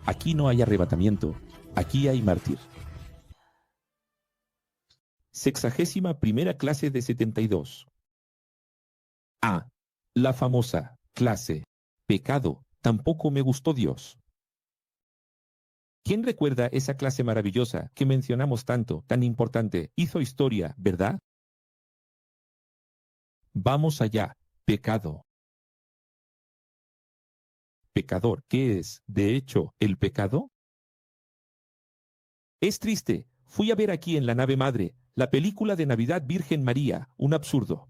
Aquí no hay arrebatamiento, aquí hay mártir. 61ª clase de 72. A. La famosa clase Pecado, tampoco me gustó Dios. ¿Quién recuerda esa clase maravillosa que mencionamos tanto, tan importante? Hizo historia, ¿verdad? Vamos allá. Pecado. Pecador, ¿qué es, de hecho, el pecado? Es triste. Fui a ver aquí en la nave madre, la película de Navidad Virgen María, un absurdo.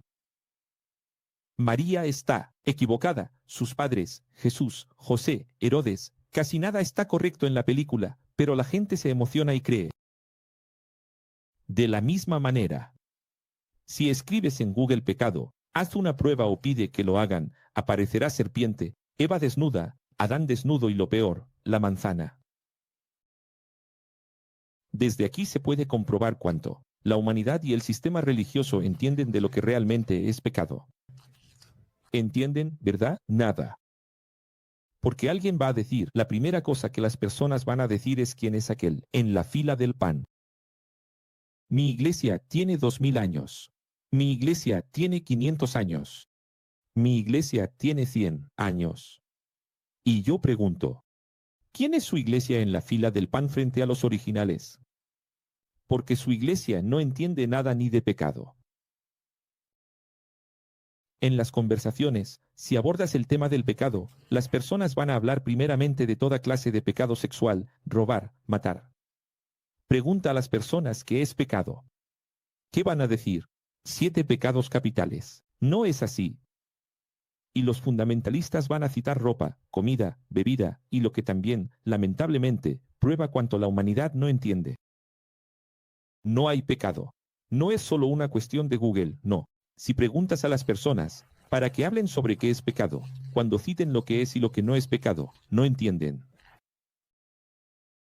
María está equivocada. Sus padres, Jesús, José, Herodes, casi nada está correcto en la película, pero la gente se emociona y cree. De la misma manera, si escribes en Google pecado, haz una prueba o pide que lo hagan, aparecerá serpiente, Eva desnuda, Adán desnudo y lo peor, la manzana. Desde aquí se puede comprobar cuánto la humanidad y el sistema religioso entienden de lo que realmente es pecado. ¿Entienden, verdad? Nada. Porque alguien va a decir, la primera cosa que las personas van a decir es quién es aquel, en la fila del pan. Mi iglesia tiene 2000 años. Mi iglesia tiene 500 años. Mi iglesia tiene 100 años. Y yo pregunto, ¿quién es su iglesia en la fila del pan frente a los originales? Porque su iglesia no entiende nada ni de pecado. En las conversaciones, si abordas el tema del pecado, las personas van a hablar primeramente de toda clase de pecado sexual, robar, matar. Pregunta a las personas qué es pecado. ¿Qué van a decir? 7 pecados capitales. No es así. Y los fundamentalistas van a citar ropa, comida, bebida, y lo que también, lamentablemente, prueba cuanto la humanidad no entiende. No hay pecado. No es solo una cuestión de Google, no. Si preguntas a las personas, para que hablen sobre qué es pecado, cuando citen lo que es y lo que no es pecado, no entienden.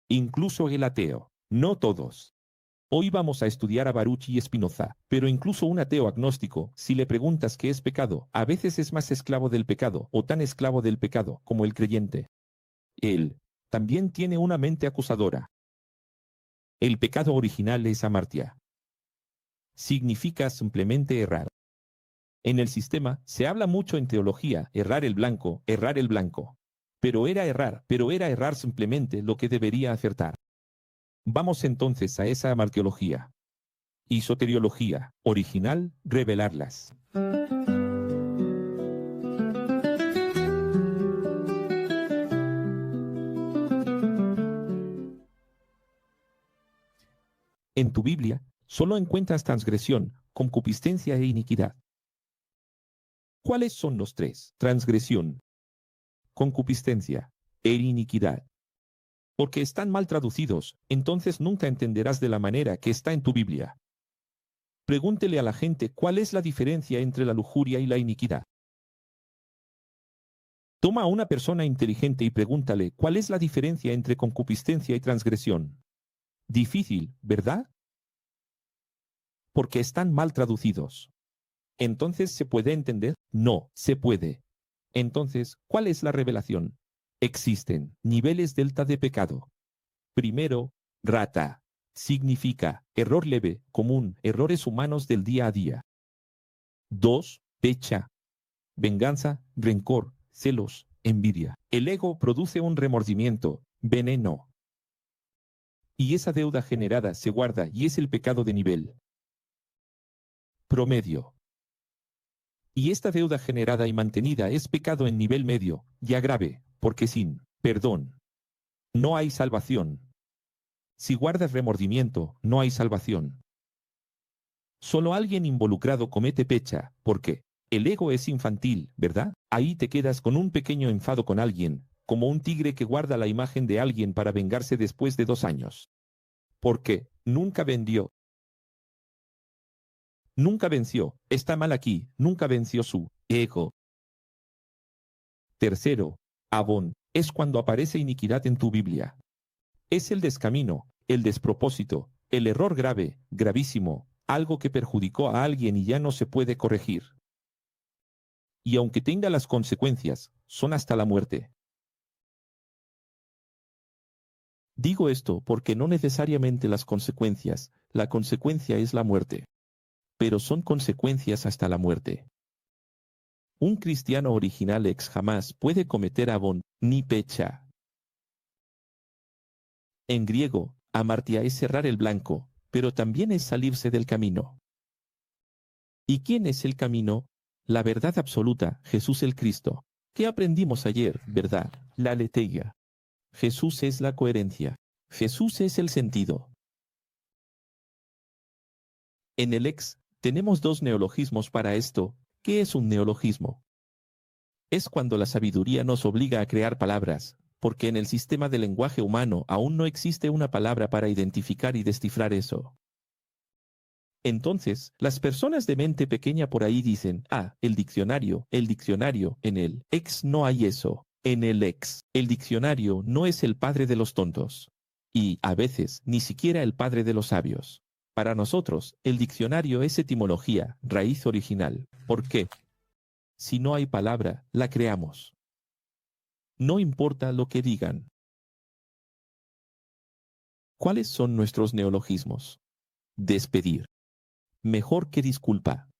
Incluso el ateo. No todos. Hoy vamos a estudiar a Baruch y Spinoza, pero incluso un ateo agnóstico, si le preguntas qué es pecado, a veces es más esclavo del pecado, o tan esclavo del pecado, como el creyente. Él también tiene una mente acusadora. El pecado original es amartia. Significa simplemente errar. En el sistema se habla mucho en teología, errar el blanco, errar el blanco. Pero era errar simplemente lo que debería acertar. Vamos entonces a esa amartiología. Y soteriología, original, revelarlas. En tu Biblia, solo encuentras transgresión, concupiscencia e iniquidad. ¿Cuáles son los tres? Transgresión, concupiscencia e iniquidad. Porque están mal traducidos, entonces nunca entenderás de la manera que está en tu Biblia. Pregúntele a la gente cuál es la diferencia entre la lujuria y la iniquidad. Toma a una persona inteligente y pregúntale cuál es la diferencia entre concupiscencia y transgresión. Difícil, ¿verdad? Porque están mal traducidos. ¿Entonces se puede entender? No, se puede. Entonces, ¿cuál es la revelación? Existen niveles delta de pecado. Primero, rata. Significa error leve, común, errores humanos del día a día. 2, pecha. Venganza, rencor, celos, envidia. El ego produce un remordimiento, veneno. Y esa deuda generada se guarda y es el pecado de nivel promedio. Y esta deuda generada y mantenida es pecado en nivel medio, ya grave, porque sin perdón no hay salvación. Si guardas remordimiento, no hay salvación. Solo alguien involucrado comete pecha, porque el ego es infantil, ¿verdad? Ahí te quedas con un pequeño enfado con alguien, como un tigre que guarda la imagen de alguien para vengarse después de 2 años. Porque nunca vendió. Nunca venció, está mal aquí, nunca venció su ego. Tercero, abón, es cuando aparece iniquidad en tu Biblia. Es el descamino, el despropósito, el error grave, gravísimo, algo que perjudicó a alguien y ya no se puede corregir. Y aunque tenga las consecuencias, son hasta la muerte. Digo esto porque no necesariamente la consecuencia es la muerte, pero son consecuencias hasta la muerte. Un cristiano original jamás puede cometer abon, ni pecha. En griego, amartia es cerrar el blanco, pero también es salirse del camino. ¿Y quién es el camino? La verdad absoluta, Jesús el Cristo. ¿Qué aprendimos ayer, verdad? La aletheia. Jesús es la coherencia. Jesús es el sentido. En el tenemos dos neologismos para esto. ¿Qué es un neologismo? Es cuando la sabiduría nos obliga a crear palabras, porque en el sistema del lenguaje humano aún no existe una palabra para identificar y descifrar eso. Entonces, las personas de mente pequeña por ahí dicen, el diccionario, en el no hay eso, en el el diccionario no es el padre de los tontos. Y, a veces, ni siquiera el padre de los sabios. Para nosotros, el diccionario es etimología, raíz original. ¿Por qué? Si no hay palabra, la creamos. No importa lo que digan. ¿Cuáles son nuestros neologismos? Despedir. Mejor que disculpa.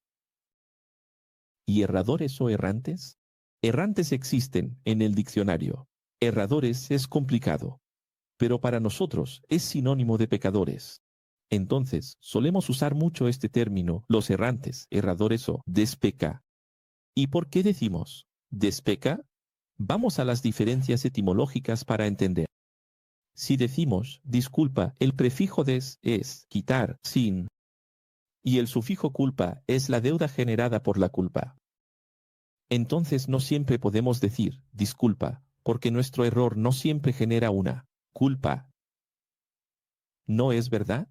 ¿Y erradores o errantes? Errantes existen en el diccionario. Erradores es complicado, pero para nosotros es sinónimo de pecadores. Entonces, solemos usar mucho este término, los errantes, erradores o despeca. ¿Y por qué decimos despeca? Vamos a las diferencias etimológicas para entender. Si decimos disculpa, el prefijo des es quitar, sin, y el sufijo culpa es la deuda generada por la culpa. Entonces no siempre podemos decir disculpa, porque nuestro error no siempre genera una culpa. ¿No es verdad?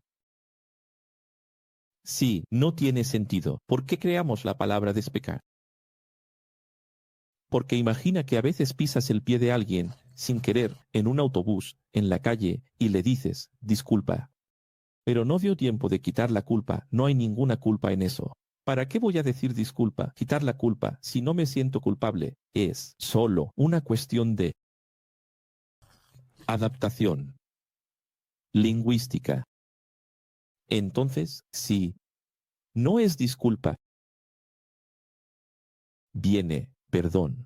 Sí, no tiene sentido. ¿Por qué creamos la palabra despecar? Porque imagina que a veces pisas el pie de alguien, sin querer, en un autobús, en la calle, y le dices disculpa. Pero no dio tiempo de quitar la culpa, no hay ninguna culpa en eso. ¿Para qué voy a decir disculpa, quitar la culpa, si no me siento culpable? Es solo una cuestión de adaptación lingüística. Entonces, si no es disculpa, viene perdón.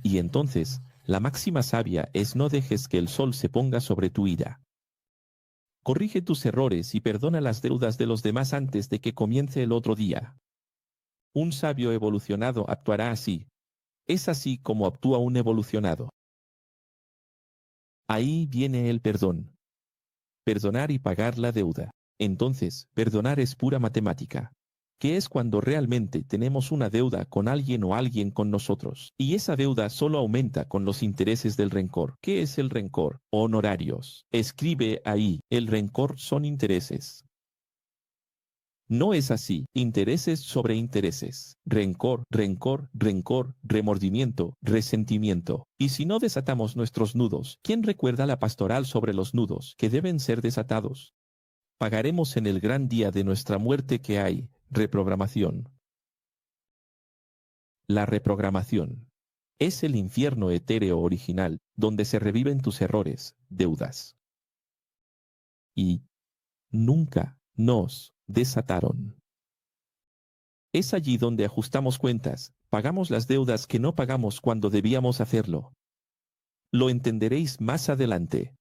Y entonces, la máxima sabia es no dejes que el sol se ponga sobre tu ira. Corrige tus errores y perdona las deudas de los demás antes de que comience el otro día. Un sabio evolucionado actuará así. Es así como actúa un evolucionado. Ahí viene el perdón. Perdonar y pagar la deuda. Entonces, perdonar es pura matemática, que es cuando realmente tenemos una deuda con alguien o alguien con nosotros, y esa deuda solo aumenta con los intereses del rencor. ¿Qué es el rencor? Honorarios. Escribe ahí, el rencor son intereses. No es así, intereses sobre intereses, rencor, rencor, rencor, remordimiento, resentimiento. Y si no desatamos nuestros nudos, ¿quién recuerda la pastoral sobre los nudos que deben ser desatados? Pagaremos en el gran día de nuestra muerte que hay, reprogramación. La reprogramación es el infierno etéreo original, donde se reviven tus errores, deudas. Y nunca nos desataron. Es allí donde ajustamos cuentas, pagamos las deudas que no pagamos cuando debíamos hacerlo. Lo entenderéis más adelante.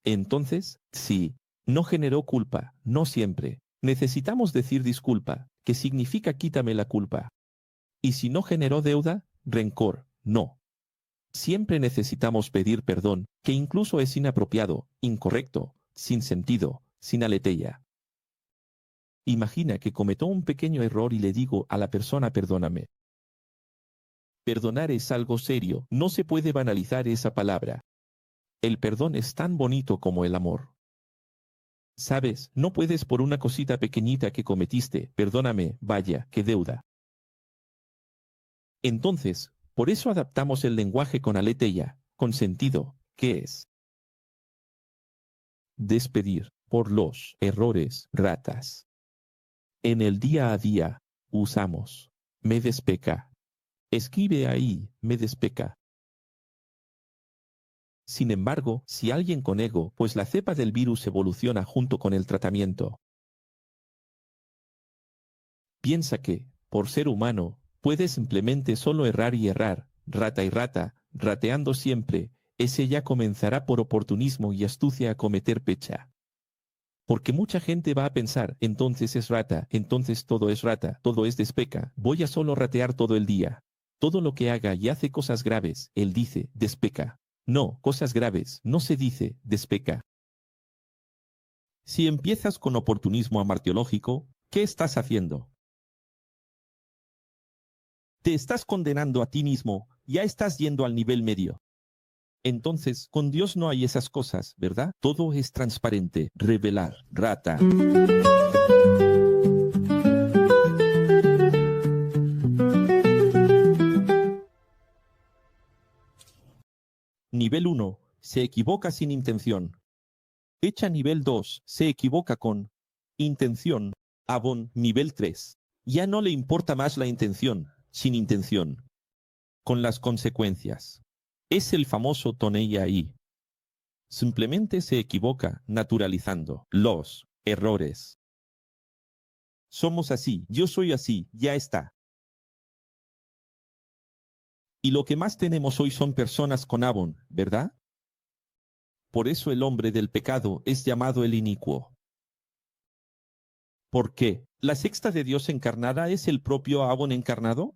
Entonces, sí, no generó culpa, no siempre. Necesitamos decir disculpa, que significa quítame la culpa. Y si no generó deuda, rencor, no. Siempre necesitamos pedir perdón, que incluso es inapropiado, incorrecto, sin sentido, sin aletheia. Imagina que cometó un pequeño error y le digo a la persona perdóname. Perdonar es algo serio, no se puede banalizar esa palabra. El perdón es tan bonito como el amor. Sabes, no puedes por una cosita pequeñita que cometiste, perdóname, vaya, qué deuda. Entonces, por eso adaptamos el lenguaje con aletheia, con sentido, que es despedir por los errores, ratas. En el día a día, usamos me despeca. Escribe ahí, me despeca. Sin embargo, si alguien con ego, pues la cepa del virus evoluciona junto con el tratamiento. Piensa que, por ser humano, puede simplemente solo errar y errar, rata y rata, rateando siempre, ese ya comenzará por oportunismo y astucia a cometer pecha. Porque mucha gente va a pensar, entonces es rata, entonces todo es rata, todo es despeca, voy a solo ratear todo el día. Todo lo que haga y hace cosas graves, él dice, despeca. No, cosas graves, no se dice, despeca. Si empiezas con oportunismo amartiológico, ¿qué estás haciendo? Te estás condenando a ti mismo, ya estás yendo al nivel medio. Entonces, con Dios no hay esas cosas, ¿verdad? Todo es transparente, revelar, rata. Nivel 1. Se equivoca sin intención. Hecha nivel 2. Se equivoca con intención. Avon nivel 3. Ya no le importa más la intención, sin intención. Con las consecuencias. Es el famoso tonella ahí. Simplemente se equivoca, naturalizando los errores. Somos así, yo soy así, ya está. Y lo que más tenemos hoy son personas con Avon, ¿verdad? Por eso el hombre del pecado es llamado el inicuo. ¿Por qué? ¿La sexta de Dios encarnada es el propio Avon encarnado?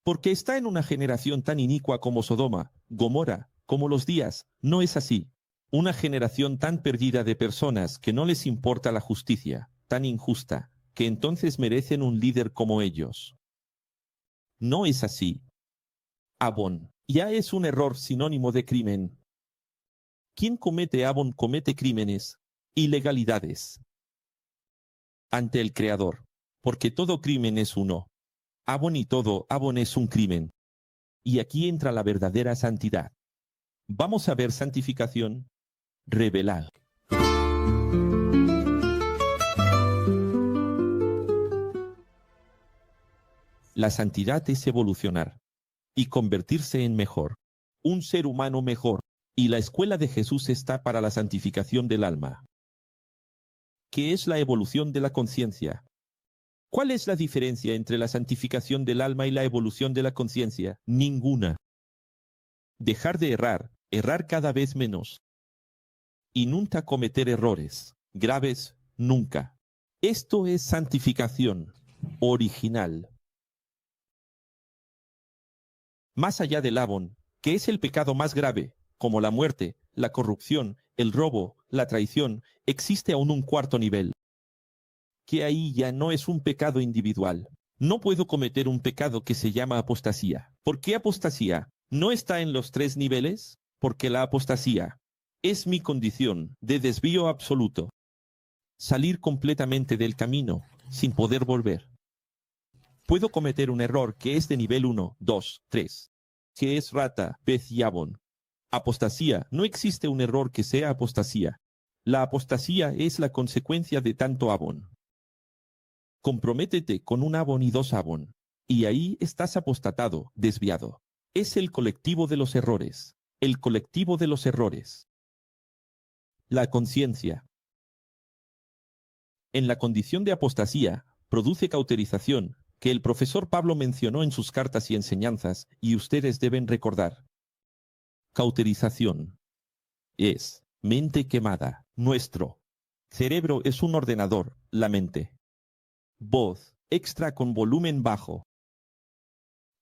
Porque está en una generación tan inicua como Sodoma, Gomorra, como los días. No es así. Una generación tan perdida de personas que no les importa la justicia, tan injusta, que entonces merecen un líder como ellos. No es así. Avon ya es un error sinónimo de crimen. Quien comete Avon comete crímenes, ilegalidades, ante el Creador, porque todo crimen es uno. Avon y todo Avon es un crimen. Y aquí entra la verdadera santidad. Vamos a ver santificación, revelar. La santidad es evolucionar y convertirse en mejor, un ser humano mejor, y la escuela de Jesús está para la santificación del alma. ¿Qué es la evolución de la conciencia? ¿Cuál es la diferencia entre la santificación del alma y la evolución de la conciencia? Ninguna. Dejar de errar, errar cada vez menos, y nunca cometer errores graves, nunca. Esto es santificación original. Más allá del Avon, que es el pecado más grave, como la muerte, la corrupción, el robo, la traición, existe aún un cuarto nivel, que ahí ya no es un pecado individual. No puedo cometer un pecado que se llama apostasía. ¿Por qué apostasía? ¿No está en los 3 niveles? Porque la apostasía es mi condición de desvío absoluto. Salir completamente del camino, sin poder volver. Puedo cometer un error que es de nivel 1, 2, 3, que es rata, pez y Avon. Apostasía. No existe un error que sea apostasía. La apostasía es la consecuencia de tanto Avon. Comprométete con un Avon y 2 Avon. Y ahí estás apostatado, desviado. Es el colectivo de los errores. El colectivo de los errores. La conciencia. En la condición de apostasía, produce cauterización, que el profesor Pablo mencionó en sus cartas y enseñanzas, y ustedes deben recordar. Cauterización. Es mente quemada, nuestro. Cerebro es un ordenador, la mente. Voz, extra con volumen bajo.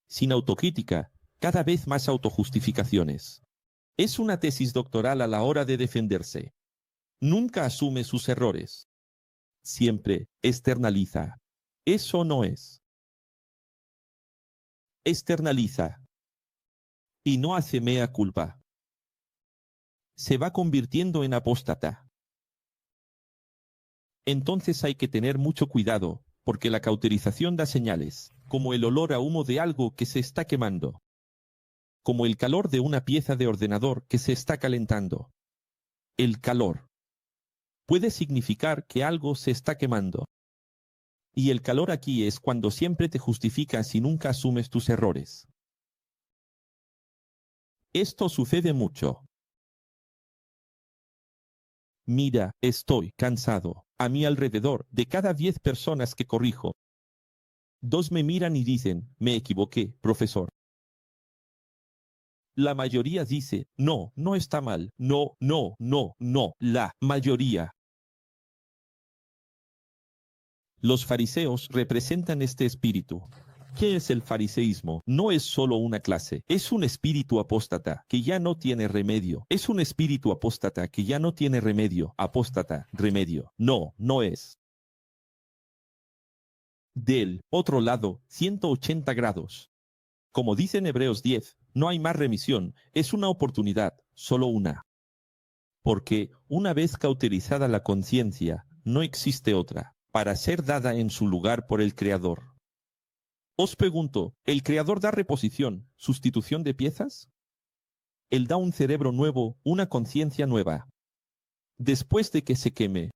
Sin autocrítica, cada vez más autojustificaciones. Es una tesis doctoral a la hora de defenderse. Nunca asume sus errores. Siempre externaliza. Eso no es. Externaliza. Y no hace mea culpa. Se va convirtiendo en apóstata. Entonces hay que tener mucho cuidado, porque la cauterización da señales, como el olor a humo de algo que se está quemando, como el calor de una pieza de ordenador que se está calentando. El calor puede significar que algo se está quemando. Y el calor aquí es cuando siempre te justificas y nunca asumes tus errores. Esto sucede mucho. Mira, estoy cansado. A mi alrededor, de cada 10 personas que corrijo, 2 me miran y dicen, me equivoqué, profesor. La mayoría dice, no, no está mal. No, no, no, no. La mayoría. Los fariseos representan este espíritu. ¿Qué es el fariseísmo? No es solo una clase, es un espíritu apóstata que ya no tiene remedio. Es un espíritu apóstata que ya no tiene remedio. Apóstata, remedio. No, no es. Del otro lado, 180 grados. Como dice en Hebreos 10, no hay más remisión, es una oportunidad, solo una. Porque una vez cauterizada la conciencia, no existe otra, para ser dada en su lugar por el Creador. Os pregunto, ¿el Creador da reposición, sustitución de piezas? Él da un cerebro nuevo, una conciencia nueva. Después de que se queme,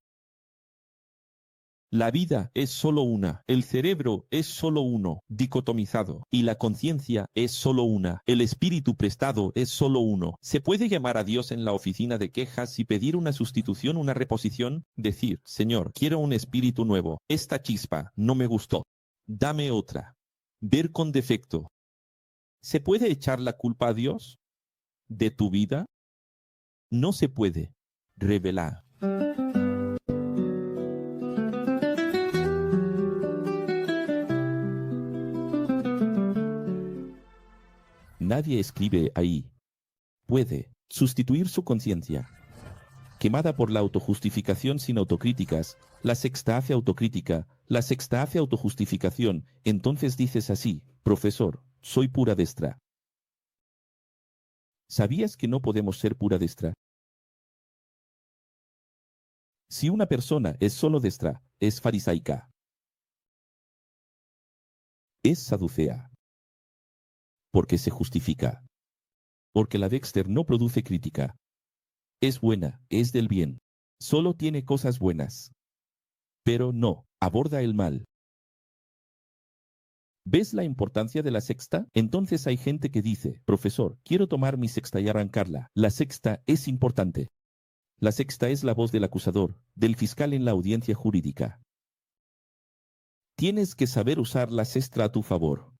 la vida es solo una, el cerebro es solo uno, dicotomizado, y la conciencia es solo una, el espíritu prestado es solo uno. ¿Se puede llamar a Dios en la oficina de quejas y pedir una sustitución, una reposición? Decir, Señor, quiero un espíritu nuevo, esta chispa no me gustó, dame otra. Ver con defecto. ¿Se puede echar la culpa a Dios de tu vida? No se puede. Revelar. Nadie escribe ahí. Puede sustituir su conciencia. Quemada por la autojustificación sin autocríticas, la sexta hace autocrítica, la sexta hace autojustificación, entonces dices así, profesor, soy pura destra. ¿Sabías que no podemos ser pura destra? Si una persona es solo destra, es farisaica. Es saducea. Porque se justifica. Porque la Dexter no produce crítica. Es buena, es del bien. Solo tiene cosas buenas. Pero no, aborda el mal. ¿Ves la importancia de la sexta? Entonces hay gente que dice, profesor, quiero tomar mi sexta y arrancarla. La sexta es importante. La sexta es la voz del acusador, del fiscal en la audiencia jurídica. Tienes que saber usar la sexta a tu favor.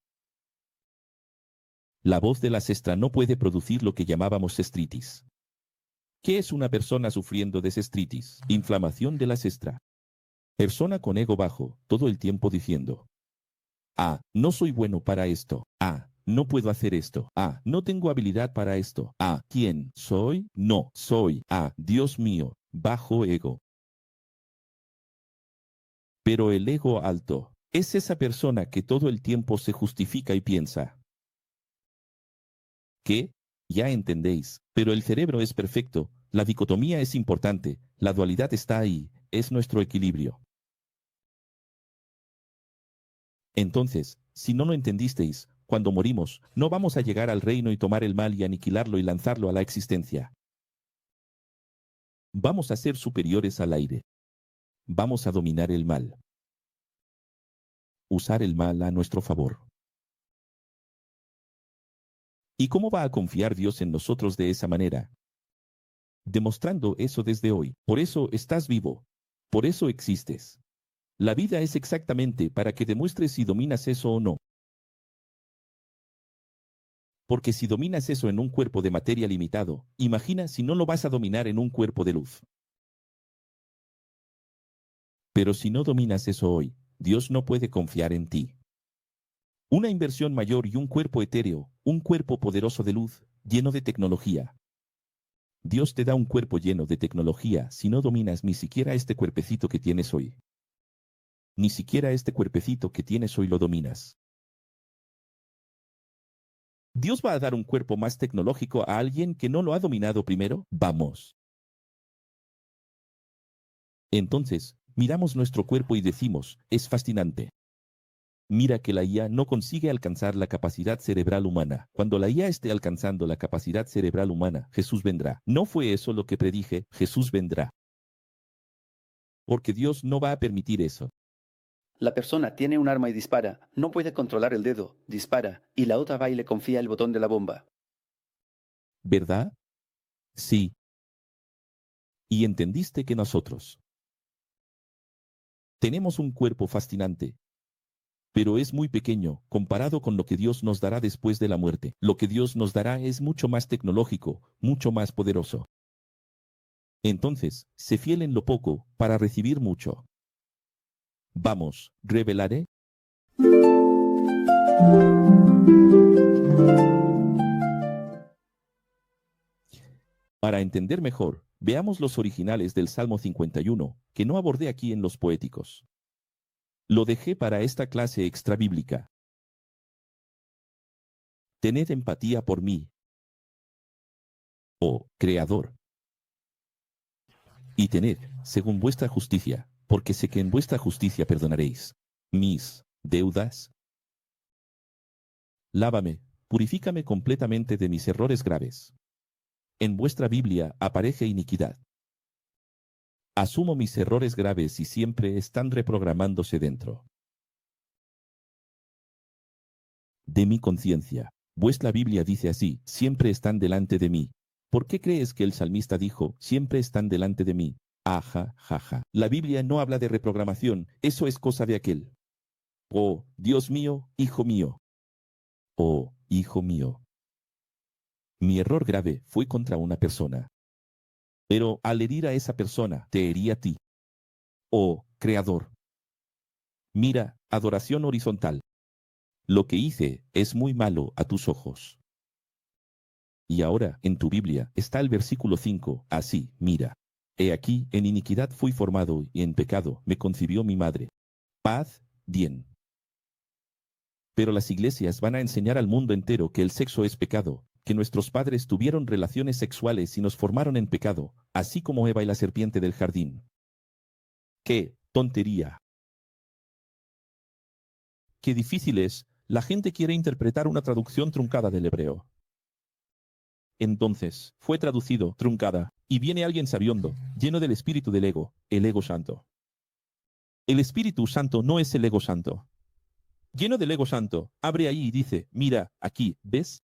La voz de la sexta no puede producir lo que llamábamos cestritis. ¿Qué es una persona sufriendo de cestritis? Inflamación de la sexta. Persona con ego bajo, todo el tiempo diciendo, no soy bueno para esto. No puedo hacer esto. No tengo habilidad para esto. ¿Quién soy? No soy. Dios mío, bajo ego. Pero el ego alto es esa persona que todo el tiempo se justifica y piensa. ¿Qué? Ya entendéis, pero el cerebro es perfecto, la dicotomía es importante, la dualidad está ahí, es nuestro equilibrio. Entonces, si no lo entendisteis, cuando morimos, no vamos a llegar al reino y tomar el mal y aniquilarlo y lanzarlo a la existencia. Vamos a ser superiores al aire. Vamos a dominar el mal. Usar el mal a nuestro favor. ¿Y cómo va a confiar Dios en nosotros de esa manera? Demostrando eso desde hoy. Por eso estás vivo. Por eso existes. La vida es exactamente para que demuestres si dominas eso o no. Porque si dominas eso en un cuerpo de materia limitado, imagina si no lo vas a dominar en un cuerpo de luz. Pero si no dominas eso hoy, Dios no puede confiar en ti. Una inversión mayor y un cuerpo etéreo, un cuerpo poderoso de luz, lleno de tecnología. Dios te da un cuerpo lleno de tecnología si no dominas ni siquiera este cuerpecito que tienes hoy. Ni siquiera este cuerpecito que tienes hoy lo dominas. ¿Dios va a dar un cuerpo más tecnológico a alguien que no lo ha dominado primero? Vamos. Entonces, miramos nuestro cuerpo y decimos, es fascinante. Mira que la IA no consigue alcanzar la capacidad cerebral humana. Cuando la IA esté alcanzando la capacidad cerebral humana, Jesús vendrá. No fue eso lo que predije, Jesús vendrá. Porque Dios no va a permitir eso. La persona tiene un arma y dispara, no puede controlar el dedo, dispara, y la otra va y le confía el botón de la bomba. ¿verdad? Sí. Y entendiste que nosotros tenemos un cuerpo fascinante, pero es muy pequeño comparado con lo que Dios nos dará después de la muerte. Lo que Dios nos dará es mucho más tecnológico, mucho más poderoso. Entonces, sé fiel en lo poco para recibir mucho. Vamos, revelaré. Para entender mejor, veamos los originales del Salmo 51, que no abordé aquí en los poéticos. Lo dejé para esta clase extrabíblica. Tened empatía por mí, oh Creador, y tened, según vuestra justicia, porque sé que en vuestra justicia perdonaréis mis deudas. Lávame, purifícame completamente de mis errores graves. En vuestra Biblia aparece iniquidad. Asumo mis errores graves y siempre están reprogramándose dentro de mi conciencia. Vuestra Biblia dice así, siempre están delante de mí. ¿Por qué crees que el salmista dijo, siempre están delante de mí? Aja, jaja. La Biblia no habla de reprogramación, eso es cosa de aquel. Oh, Dios mío, hijo mío. Oh, hijo mío. Mi error grave fue contra una persona. Pero al herir a esa persona, te herí a ti. Oh, Creador. Mira, adoración horizontal. Lo que hice es muy malo a tus ojos. Y ahora, en tu Biblia, está el versículo 5, así, mira. He aquí, en iniquidad fui formado, y en pecado me concibió mi madre. Paz, bien. Pero las iglesias van a enseñar al mundo entero que el sexo es pecado, que nuestros padres tuvieron relaciones sexuales y nos formaron en pecado, así como Eva y la serpiente del jardín. ¡Qué tontería! Qué difícil es, la gente quiere interpretar una traducción truncada del hebreo. Entonces, fue traducido, truncada, y viene alguien sabiondo, lleno del espíritu del ego, el ego santo. El Espíritu Santo no es el ego santo. Lleno del ego santo, abre ahí y dice, mira, aquí, ¿ves?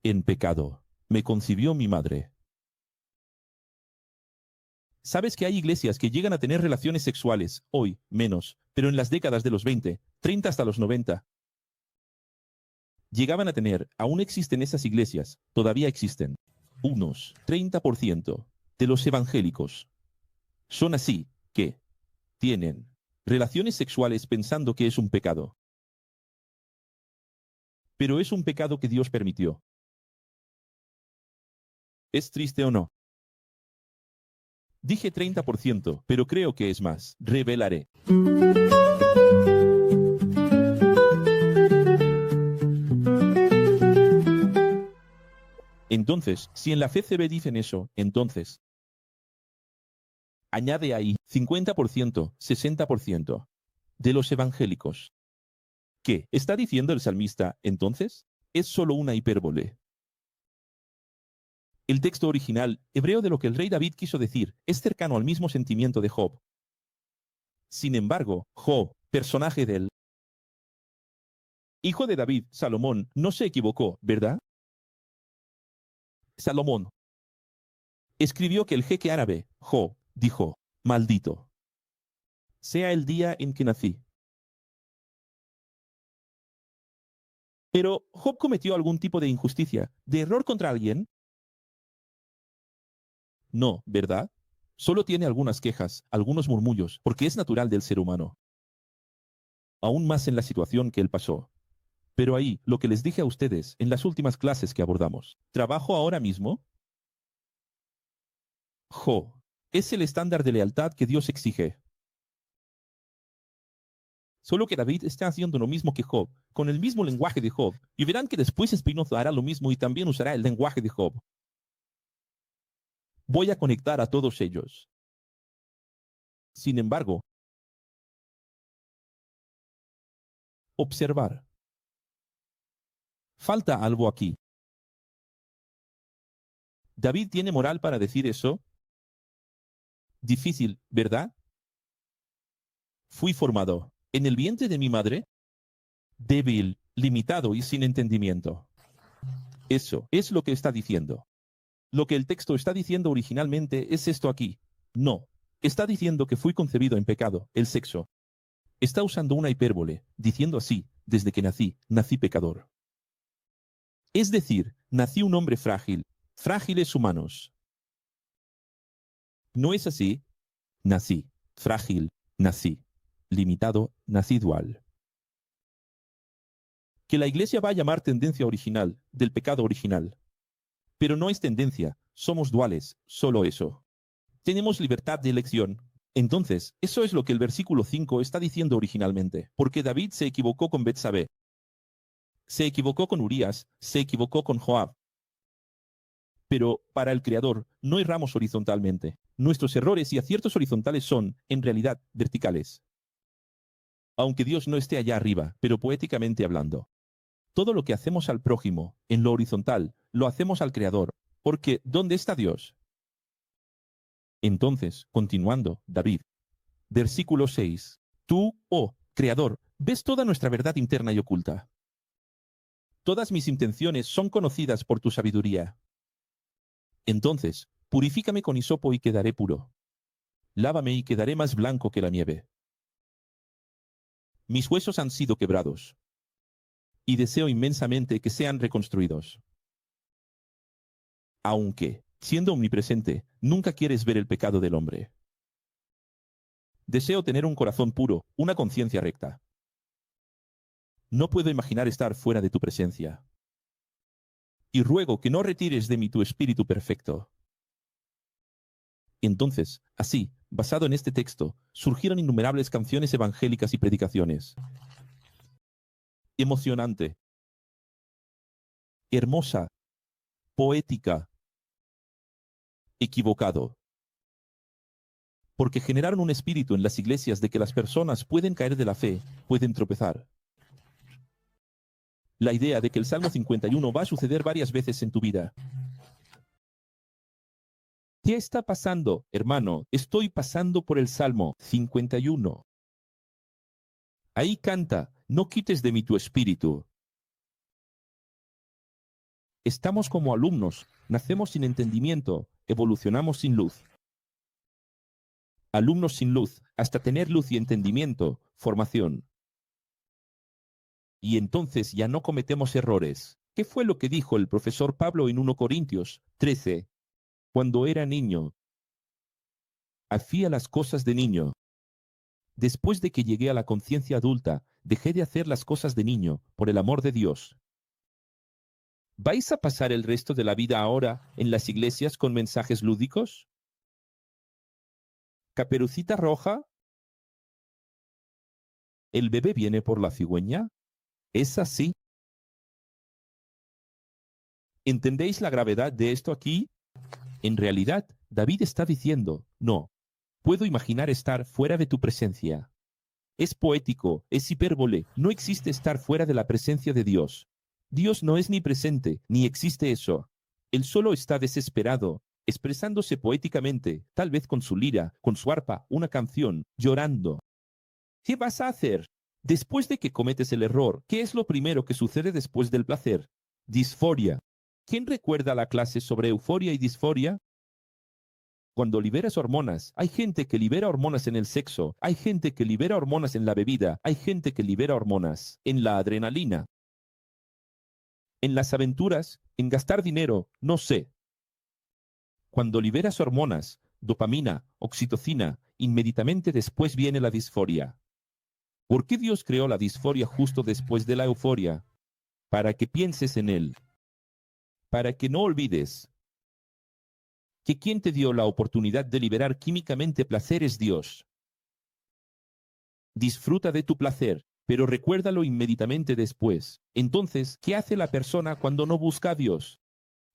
En pecado, me concibió mi madre. ¿Sabes que hay iglesias que llegan a tener relaciones sexuales, hoy, menos, pero en las décadas de los 20, 30 hasta los 90? Llegaban a tener, aún existen esas iglesias, todavía existen. Unos 30% de los evangélicos son así, que tienen relaciones sexuales pensando que es un pecado. Pero es un pecado que Dios permitió. ¿Es triste o no? Dije 30%, pero creo que es más. Revelaré. Entonces, si en la FCB dicen eso, entonces añade ahí 50%, 60% de los evangélicos. ¿Qué está diciendo el salmista entonces? Es solo una hipérbole. El texto original, hebreo de lo que el rey David quiso decir, es cercano al mismo sentimiento de Job. Sin embargo, Job, personaje del hijo de David, Salomón, no se equivocó, ¿verdad? Salomón escribió que el jeque árabe, Job, dijo, maldito sea el día en que nací. Pero, ¿Job cometió algún tipo de injusticia, de error contra alguien? No, ¿verdad? Solo tiene algunas quejas, algunos murmullos, porque es natural del ser humano. Aún más en la situación que él pasó. Pero ahí, lo que les dije a ustedes en las últimas clases que abordamos, ¿trabajo ahora mismo? Jo, es el estándar de lealtad que Dios exige. Solo que David está haciendo lo mismo que Job, con el mismo lenguaje de Job, y verán que después Spinoza hará lo mismo y también usará el lenguaje de Job. Voy a conectar a todos ellos. Sin embargo, observar. Falta algo aquí. ¿David tiene moral para decir eso? Difícil, ¿verdad? Fui formado en el vientre de mi madre, débil, limitado y sin entendimiento. Eso es lo que está diciendo. Lo que el texto está diciendo originalmente es esto aquí. No. Está diciendo que fui concebido en pecado, el sexo. Está usando una hipérbole, diciendo así, desde que nací pecador. Es decir, nací un hombre frágil, frágiles humanos. ¿No es así? Nací, frágil, nací, limitado, nací dual. Que la Iglesia va a llamar tendencia original, del pecado original. Pero no es tendencia, somos duales, solo eso. Tenemos libertad de elección. Entonces, eso es lo que el versículo 5 está diciendo originalmente, porque David se equivocó con Betsabé, se equivocó con Urías, se equivocó con Joab. Pero para el Creador no erramos horizontalmente. Nuestros errores y aciertos horizontales son, en realidad, verticales. Aunque Dios no esté allá arriba, pero poéticamente hablando. Todo lo que hacemos al prójimo, en lo horizontal, lo hacemos al Creador, porque ¿dónde está Dios? Entonces, continuando, David. Versículo 6. Tú, oh Creador, ves toda nuestra verdad interna y oculta. Todas mis intenciones son conocidas por tu sabiduría. Entonces, purifícame con hisopo y quedaré puro. Lávame y quedaré más blanco que la nieve. Mis huesos han sido quebrados, y deseo inmensamente que sean reconstruidos. Aunque, siendo omnipresente, nunca quieres ver el pecado del hombre. Deseo tener un corazón puro, una conciencia recta. No puedo imaginar estar fuera de tu presencia. Y ruego que no retires de mí tu espíritu perfecto. Entonces, así, basado en este texto, surgieron innumerables canciones evangélicas y predicaciones. Emocionante, hermosa, poética, equivocado. Porque generaron un espíritu en las iglesias de que las personas pueden caer de la fe, pueden tropezar. La idea de que el Salmo 51 va a suceder varias veces en tu vida. ¿Qué está pasando, hermano? Estoy pasando por el Salmo 51. Ahí canta, no quites de mí tu espíritu. Estamos como alumnos, nacemos sin entendimiento, evolucionamos sin luz. Alumnos sin luz, hasta tener luz y entendimiento, formación. Y entonces ya no cometemos errores. ¿Qué fue lo que dijo el profesor Pablo en 1 Corintios 13? Cuando era niño, hacía las cosas de niño. Después de que llegué a la conciencia adulta, dejé de hacer las cosas de niño, por el amor de Dios. ¿Vais a pasar el resto de la vida ahora en las iglesias con mensajes lúdicos? ¿Caperucita roja? ¿El bebé viene por la cigüeña? ¿Es así? ¿Entendéis la gravedad de esto aquí? En realidad, David está diciendo, no, puedo imaginar estar fuera de tu presencia. Es poético, es hipérbole, no existe estar fuera de la presencia de Dios. Dios no es ni presente, ni existe eso. Él solo está desesperado, expresándose poéticamente, tal vez con su lira, con su arpa, una canción, llorando. ¿Qué vas a hacer? Después de que cometes el error, ¿qué es lo primero que sucede después del placer? Disforia. ¿Quién recuerda la clase sobre euforia y disforia? Cuando liberas hormonas, hay gente que libera hormonas en el sexo, hay gente que libera hormonas en la bebida, hay gente que libera hormonas en la adrenalina, en las aventuras, en gastar dinero, no sé. Cuando liberas hormonas, dopamina, oxitocina, inmediatamente después viene la disforia. ¿Por qué Dios creó la disforia justo después de la euforia? Para que pienses en Él, para que no olvides que quien te dio la oportunidad de liberar químicamente placer es Dios. Disfruta de tu placer, pero recuérdalo inmediatamente después. Entonces, ¿qué hace la persona cuando no busca a Dios?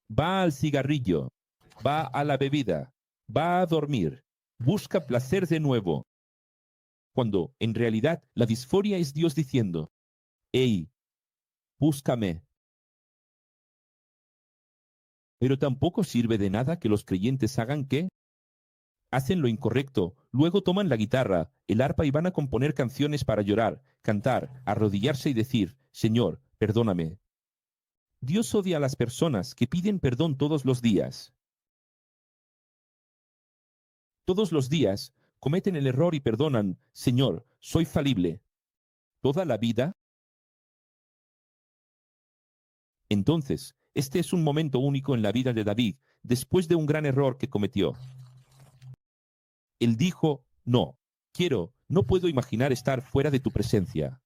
Va al cigarrillo, va a la bebida, va a dormir, busca placer de nuevo. Cuando, en realidad, la disforia es Dios diciendo, hey, búscame. Pero tampoco sirve de nada que los creyentes hagan ¿qué? Hacen lo incorrecto, luego toman la guitarra, el arpa y van a componer canciones para llorar, cantar, arrodillarse y decir, Señor, perdóname. Dios odia a las personas que piden perdón todos los días. Todos los días cometen el error y perdonan, Señor, soy falible. ¿Toda la vida? Entonces, este es un momento único en la vida de David, después de un gran error que cometió. Él dijo, no, no puedo imaginar estar fuera de tu presencia.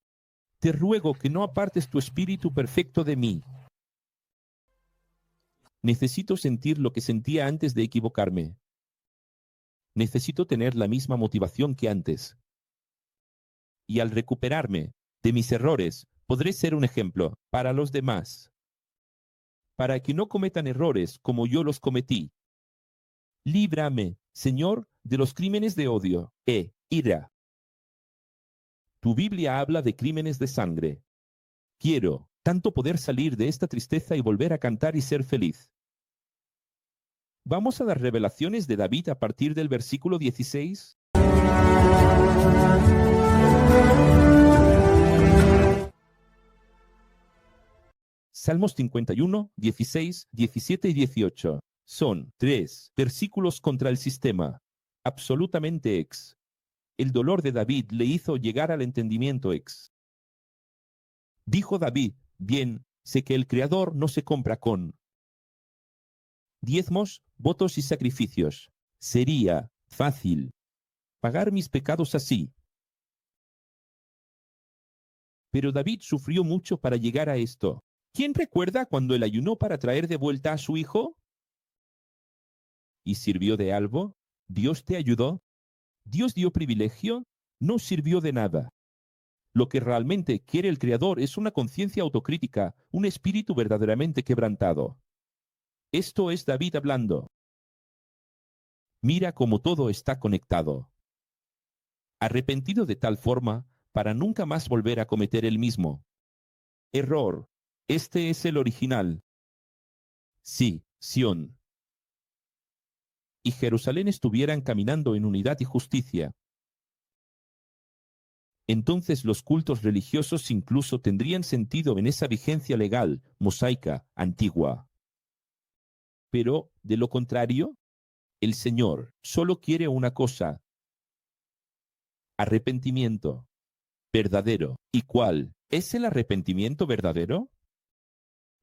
Te ruego que no apartes tu espíritu perfecto de mí. Necesito sentir lo que sentía antes de equivocarme. Necesito tener la misma motivación que antes. Y al recuperarme de mis errores, podré ser un ejemplo para los demás, para que no cometan errores como yo los cometí. Líbrame, Señor, de los crímenes de odio e ira. Tu Biblia habla de crímenes de sangre. Quiero tanto poder salir de esta tristeza y volver a cantar y ser feliz. Vamos a las revelaciones de David a partir del versículo 16. Salmos 51, 16, 17 y 18. Son 3 versículos contra el sistema. Absolutamente ex. El dolor de David le hizo llegar al entendimiento ex. Dijo David, bien, sé que el Creador no se compra con diezmos, votos y sacrificios. Sería fácil pagar mis pecados así. Pero David sufrió mucho para llegar a esto. ¿Quién recuerda cuando él ayunó para traer de vuelta a su hijo? ¿Y sirvió de algo? ¿Dios te ayudó? ¿Dios dio privilegio? No sirvió de nada. Lo que realmente quiere el Creador es una conciencia autocrítica, un espíritu verdaderamente quebrantado. Esto es David hablando. Mira cómo todo está conectado. Arrepentido de tal forma, para nunca más volver a cometer el mismo error. Este es el original. Sí, Sión y Jerusalén estuvieran caminando en unidad y justicia. Entonces los cultos religiosos incluso tendrían sentido en esa vigencia legal, mosaica, antigua. Pero, de lo contrario, el Señor solo quiere una cosa: arrepentimiento verdadero. ¿Y cuál es el arrepentimiento verdadero?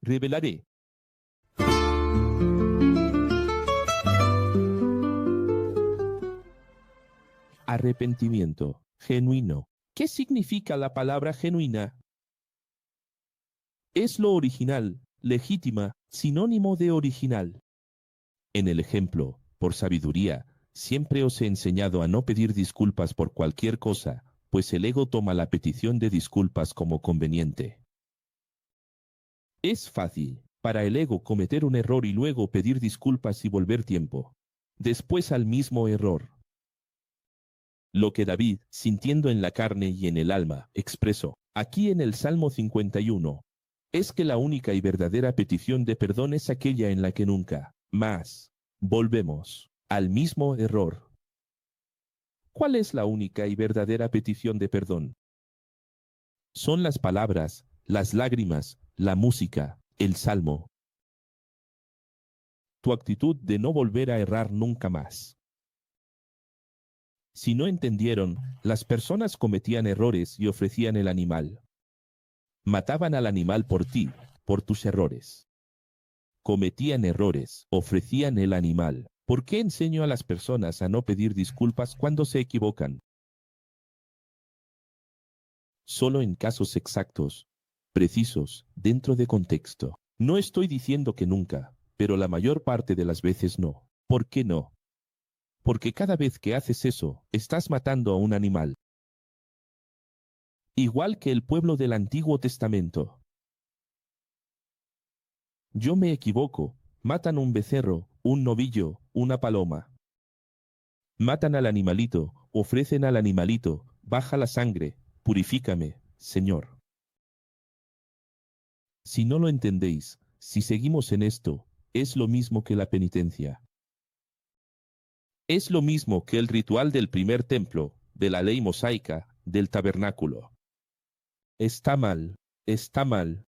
Revelaré. Arrepentimiento genuino. ¿Qué significa la palabra genuina? Es lo original, legítima, sinónimo de original. En el ejemplo, por sabiduría, siempre os he enseñado a no pedir disculpas por cualquier cosa, pues el ego toma la petición de disculpas como conveniente. Es fácil para el ego cometer un error y luego pedir disculpas y volver tiempo después al mismo error. Lo que David, sintiendo en la carne y en el alma, expresó aquí en el Salmo 51, es que la única y verdadera petición de perdón es aquella en la que nunca más volvemos al mismo error. ¿Cuál es la única y verdadera petición de perdón? Son las palabras, las lágrimas, la música, el salmo. Tu actitud de no volver a errar nunca más. Si no entendieron, las personas cometían errores y ofrecían el animal. Mataban al animal por ti, por tus errores. Cometían errores, ofrecían el animal. ¿Por qué enseño a las personas a no pedir disculpas cuando se equivocan? Solo en casos exactos, precisos, dentro de contexto. No estoy diciendo que nunca, pero la mayor parte de las veces no. ¿Por qué no? Porque cada vez que haces eso, estás matando a un animal. Igual que el pueblo del Antiguo Testamento. Yo me equivoco, matan un becerro, un novillo, una paloma. Matan al animalito, ofrecen al animalito, baja la sangre, purifícame, Señor. Si no lo entendéis, si seguimos en esto, es lo mismo que la penitencia. Es lo mismo que el ritual del primer templo, de la ley mosaica, del tabernáculo. Está mal, está mal.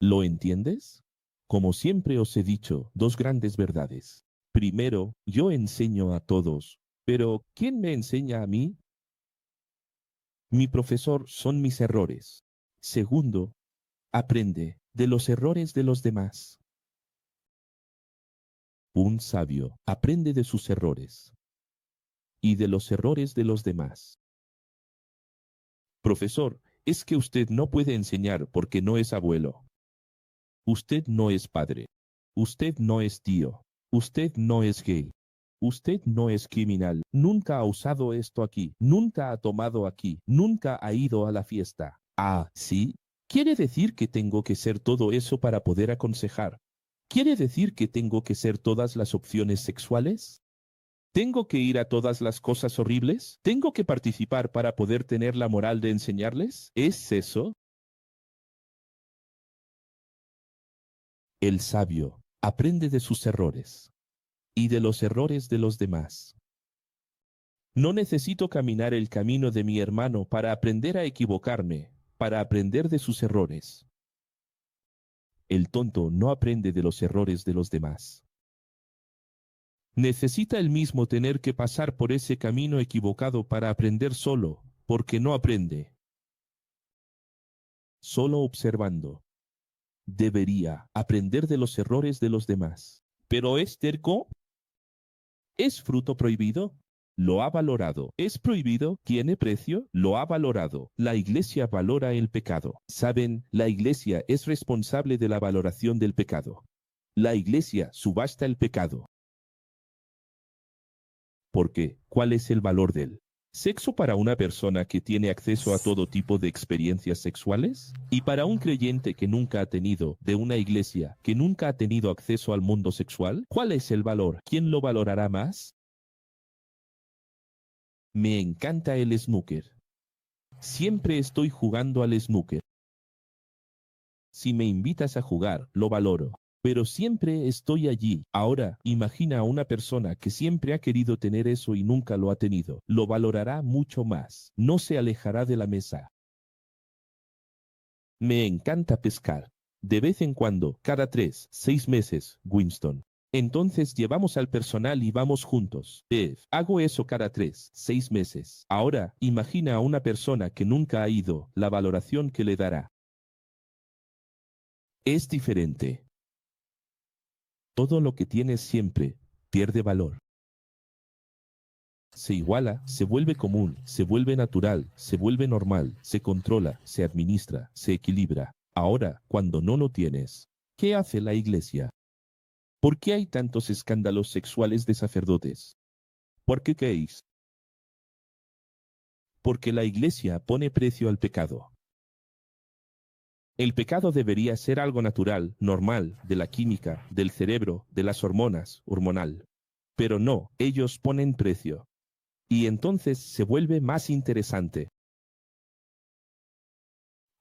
¿Lo entiendes? Como siempre os he dicho, dos grandes verdades. Primero, yo enseño a todos, pero ¿quién me enseña a mí? Mi profesor son mis errores. Segundo, aprende de los errores de los demás. Un sabio aprende de sus errores y de los errores de los demás. Profesor, es que usted no puede enseñar porque no es abuelo. Usted no es padre. Usted no es tío. Usted no es gay. Usted no es criminal. Nunca ha usado esto aquí. Nunca ha tomado aquí. Nunca ha ido a la fiesta. Ah, ¿sí? ¿Quiere decir que tengo que ser todo eso para poder aconsejar? ¿Quiere decir que tengo que ser todas las opciones sexuales? ¿Tengo que ir a todas las cosas horribles? ¿Tengo que participar para poder tener la moral de enseñarles? ¿Es eso? El sabio aprende de sus errores y de los errores de los demás. No necesito caminar el camino de mi hermano para aprender a equivocarme, para aprender de sus errores. El tonto no aprende de los errores de los demás. Necesita él mismo tener que pasar por ese camino equivocado para aprender solo, porque no aprende. Solo observando. Debería aprender de los errores de los demás. ¿Pero es terco? ¿Es fruto prohibido? Lo ha valorado. ¿Es prohibido? ¿Tiene precio? Lo ha valorado. La Iglesia valora el pecado. Saben, la Iglesia es responsable de la valoración del pecado. La Iglesia subasta el pecado. ¿Por qué? ¿Cuál es el valor del sexo para una persona que tiene acceso a todo tipo de experiencias sexuales? ¿Y para un creyente que nunca ha tenido, de una iglesia que nunca ha tenido acceso al mundo sexual? ¿Cuál es el valor? ¿Quién lo valorará más? Me encanta el snooker. Siempre estoy jugando al snooker. Si me invitas a jugar, lo valoro. Pero siempre estoy allí. Ahora, imagina a una persona que siempre ha querido tener eso y nunca lo ha tenido. Lo valorará mucho más. No se alejará de la mesa. Me encanta pescar. De vez en cuando, cada 6 meses, Winston. Entonces llevamos al personal y vamos juntos. Hago eso cada 6 meses. Ahora, imagina a una persona que nunca ha ido, la valoración que le dará. Es diferente. Todo lo que tienes siempre pierde valor. Se iguala, se vuelve común, se vuelve natural, se vuelve normal, se controla, se administra, se equilibra. Ahora, cuando no lo tienes, ¿qué hace la iglesia? ¿Por qué hay tantos escándalos sexuales de sacerdotes? ¿Por qué creéis? Porque la iglesia pone precio al pecado. El pecado debería ser algo natural, normal, de la química, del cerebro, de las hormonas, hormonal. Pero no, ellos ponen precio. Y entonces se vuelve más interesante.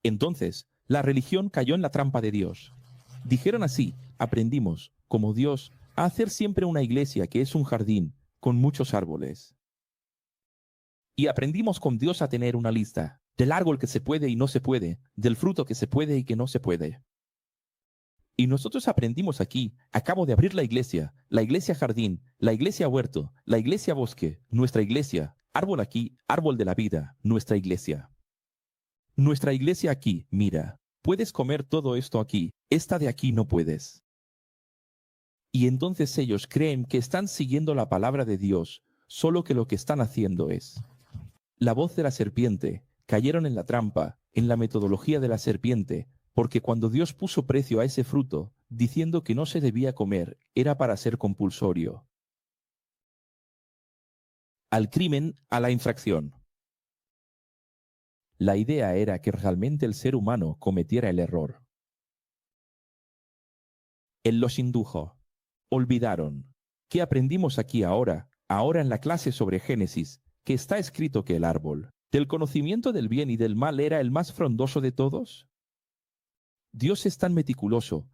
Entonces, la religión cayó en la trampa de Dios. Dijeron así, aprendimos, como Dios, a hacer siempre una iglesia que es un jardín, con muchos árboles. Y aprendimos con Dios a tener una lista, del árbol que se puede y no se puede, del fruto que se puede y que no se puede. Y nosotros aprendimos aquí, acabo de abrir la iglesia jardín, la iglesia huerto, la iglesia bosque, nuestra iglesia, árbol aquí, árbol de la vida, nuestra iglesia. Nuestra iglesia aquí, mira, puedes comer todo esto aquí, esta de aquí no puedes. Y entonces ellos creen que están siguiendo la palabra de Dios, solo que lo que están haciendo es la voz de la serpiente. Cayeron en la trampa, en la metodología de la serpiente, porque cuando Dios puso precio a ese fruto, diciendo que no se debía comer, era para ser compulsorio. Al crimen, a la infracción. La idea era que realmente el ser humano cometiera el error. Él los indujo. Olvidaron. ¿Qué aprendimos aquí ahora en la clase sobre Génesis? Que está escrito que el árbol del conocimiento del bien y del mal era el más frondoso de todos. Dios es tan meticuloso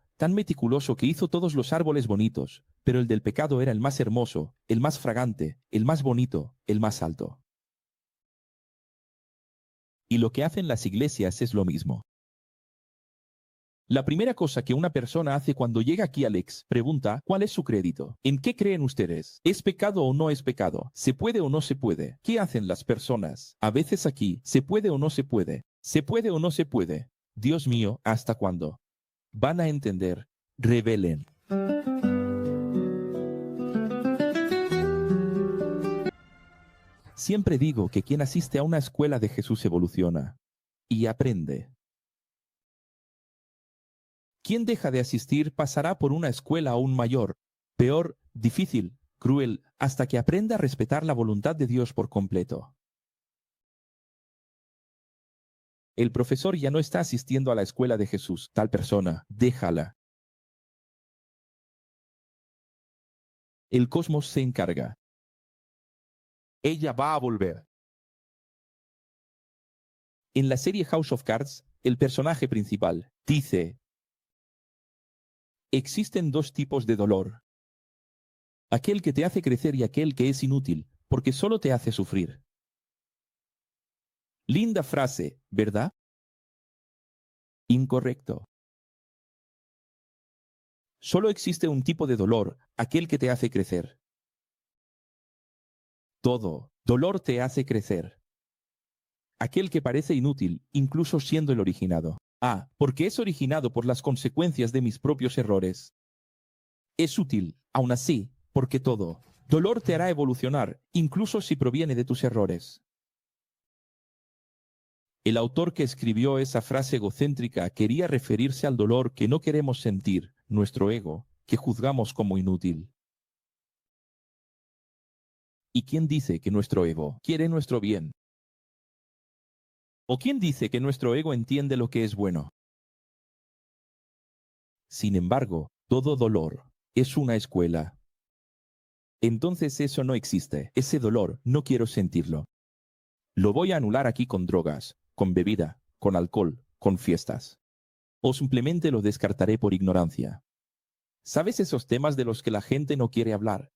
que hizo todos los árboles bonitos, pero el del pecado era el más hermoso, el más fragante, el más bonito, el más alto. Y lo que hacen las iglesias es lo mismo. La primera cosa que una persona hace cuando llega aquí Alex, pregunta, ¿cuál es su crédito? ¿En qué creen ustedes? ¿Es pecado o no es pecado? ¿Se puede o no se puede? ¿Qué hacen las personas? A veces aquí, ¿se puede o no se puede? ¿Se puede o no se puede? Dios mío, ¿hasta cuándo? Van a entender. Revelen. Siempre digo que quien asiste a una escuela de Jesús evoluciona y aprende. Quien deja de asistir pasará por una escuela aún mayor, peor, difícil, cruel, hasta que aprenda a respetar la voluntad de Dios por completo. El profesor ya no está asistiendo a la escuela de Jesús, tal persona, déjala. El cosmos se encarga. Ella va a volver. En la serie House of Cards, el personaje principal dice: existen dos tipos de dolor. Aquel que te hace crecer y aquel que es inútil, porque solo te hace sufrir. Linda frase, ¿verdad? Incorrecto. Solo existe un tipo de dolor, aquel que te hace crecer. Todo dolor te hace crecer. Aquel que parece inútil, incluso siendo el originado. Porque es originado por las consecuencias de mis propios errores. Es útil, aún así, porque todo dolor te hará evolucionar, incluso si proviene de tus errores. El autor que escribió esa frase egocéntrica quería referirse al dolor que no queremos sentir, nuestro ego, que juzgamos como inútil. ¿Y quién dice que nuestro ego quiere nuestro bien? ¿O quién dice que nuestro ego entiende lo que es bueno? Sin embargo, todo dolor es una escuela. Entonces eso no existe. Ese dolor no quiero sentirlo. Lo voy a anular aquí con drogas, con bebida, con alcohol, con fiestas. O simplemente lo descartaré por ignorancia. ¿Sabes esos temas de los que la gente no quiere hablar?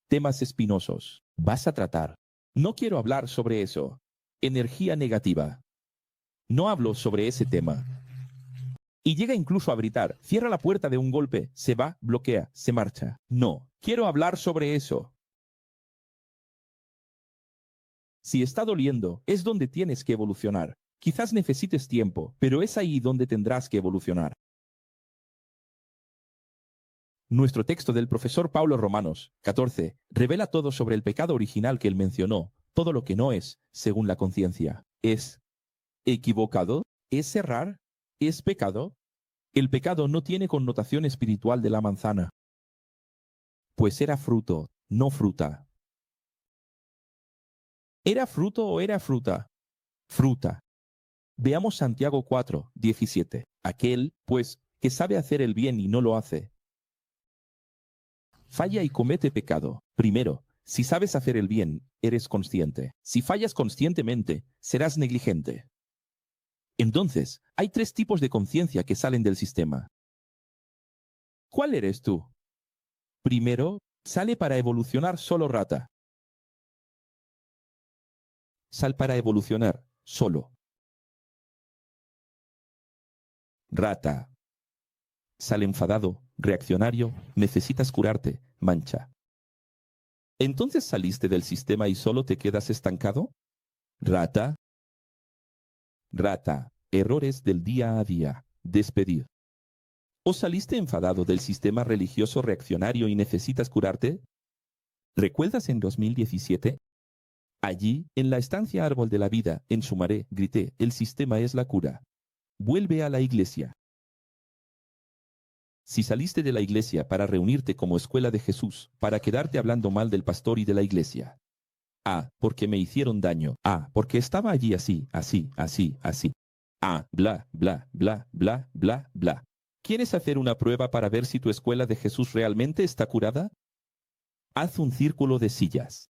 Temas espinosos. Vas a tratar. No quiero hablar sobre eso. Energía negativa. No hablo sobre ese tema. Y llega incluso a gritar, cierra la puerta de un golpe, se va, bloquea, se marcha. No, quiero hablar sobre eso. Si está doliendo, es donde tienes que evolucionar. Quizás necesites tiempo, pero es ahí donde tendrás que evolucionar. Nuestro texto del profesor Paulo Romanos 14 revela todo sobre el pecado original que él mencionó, todo lo que no es, según la conciencia. ¿Es equivocado? ¿Es errar? ¿Es pecado? El pecado no tiene connotación espiritual de la manzana, pues era fruto, no fruta. ¿Era fruto o era fruta? Fruta. Veamos Santiago 4, 17. Aquel, pues, que sabe hacer el bien y no lo hace, falla y comete pecado. Primero, si sabes hacer el bien, eres consciente. Si fallas conscientemente, serás negligente. Entonces, hay tres tipos de conciencia que salen del sistema. ¿Cuál eres tú? Primero, sale para evolucionar solo rata. Sal para evolucionar solo. Rata. Sal enfadado, reaccionario, necesitas curarte, mancha. ¿Entonces saliste del sistema y solo te quedas estancado? Rata. Rata. Errores del día a día. Despedir. ¿O saliste enfadado del sistema religioso reaccionario y necesitas curarte? ¿Recuerdas en 2017? Allí, en la estancia Árbol de la Vida, en Sumaré, grité, el sistema es la cura. Vuelve a la iglesia. Si saliste de la iglesia para reunirte como escuela de Jesús, para quedarte hablando mal del pastor y de la iglesia. Porque me hicieron daño. Porque estaba allí así, así, así, así. Bla, bla, bla, bla, bla, bla. ¿Quieres hacer una prueba para ver si tu escuela de Jesús realmente está curada? Haz un círculo de sillas.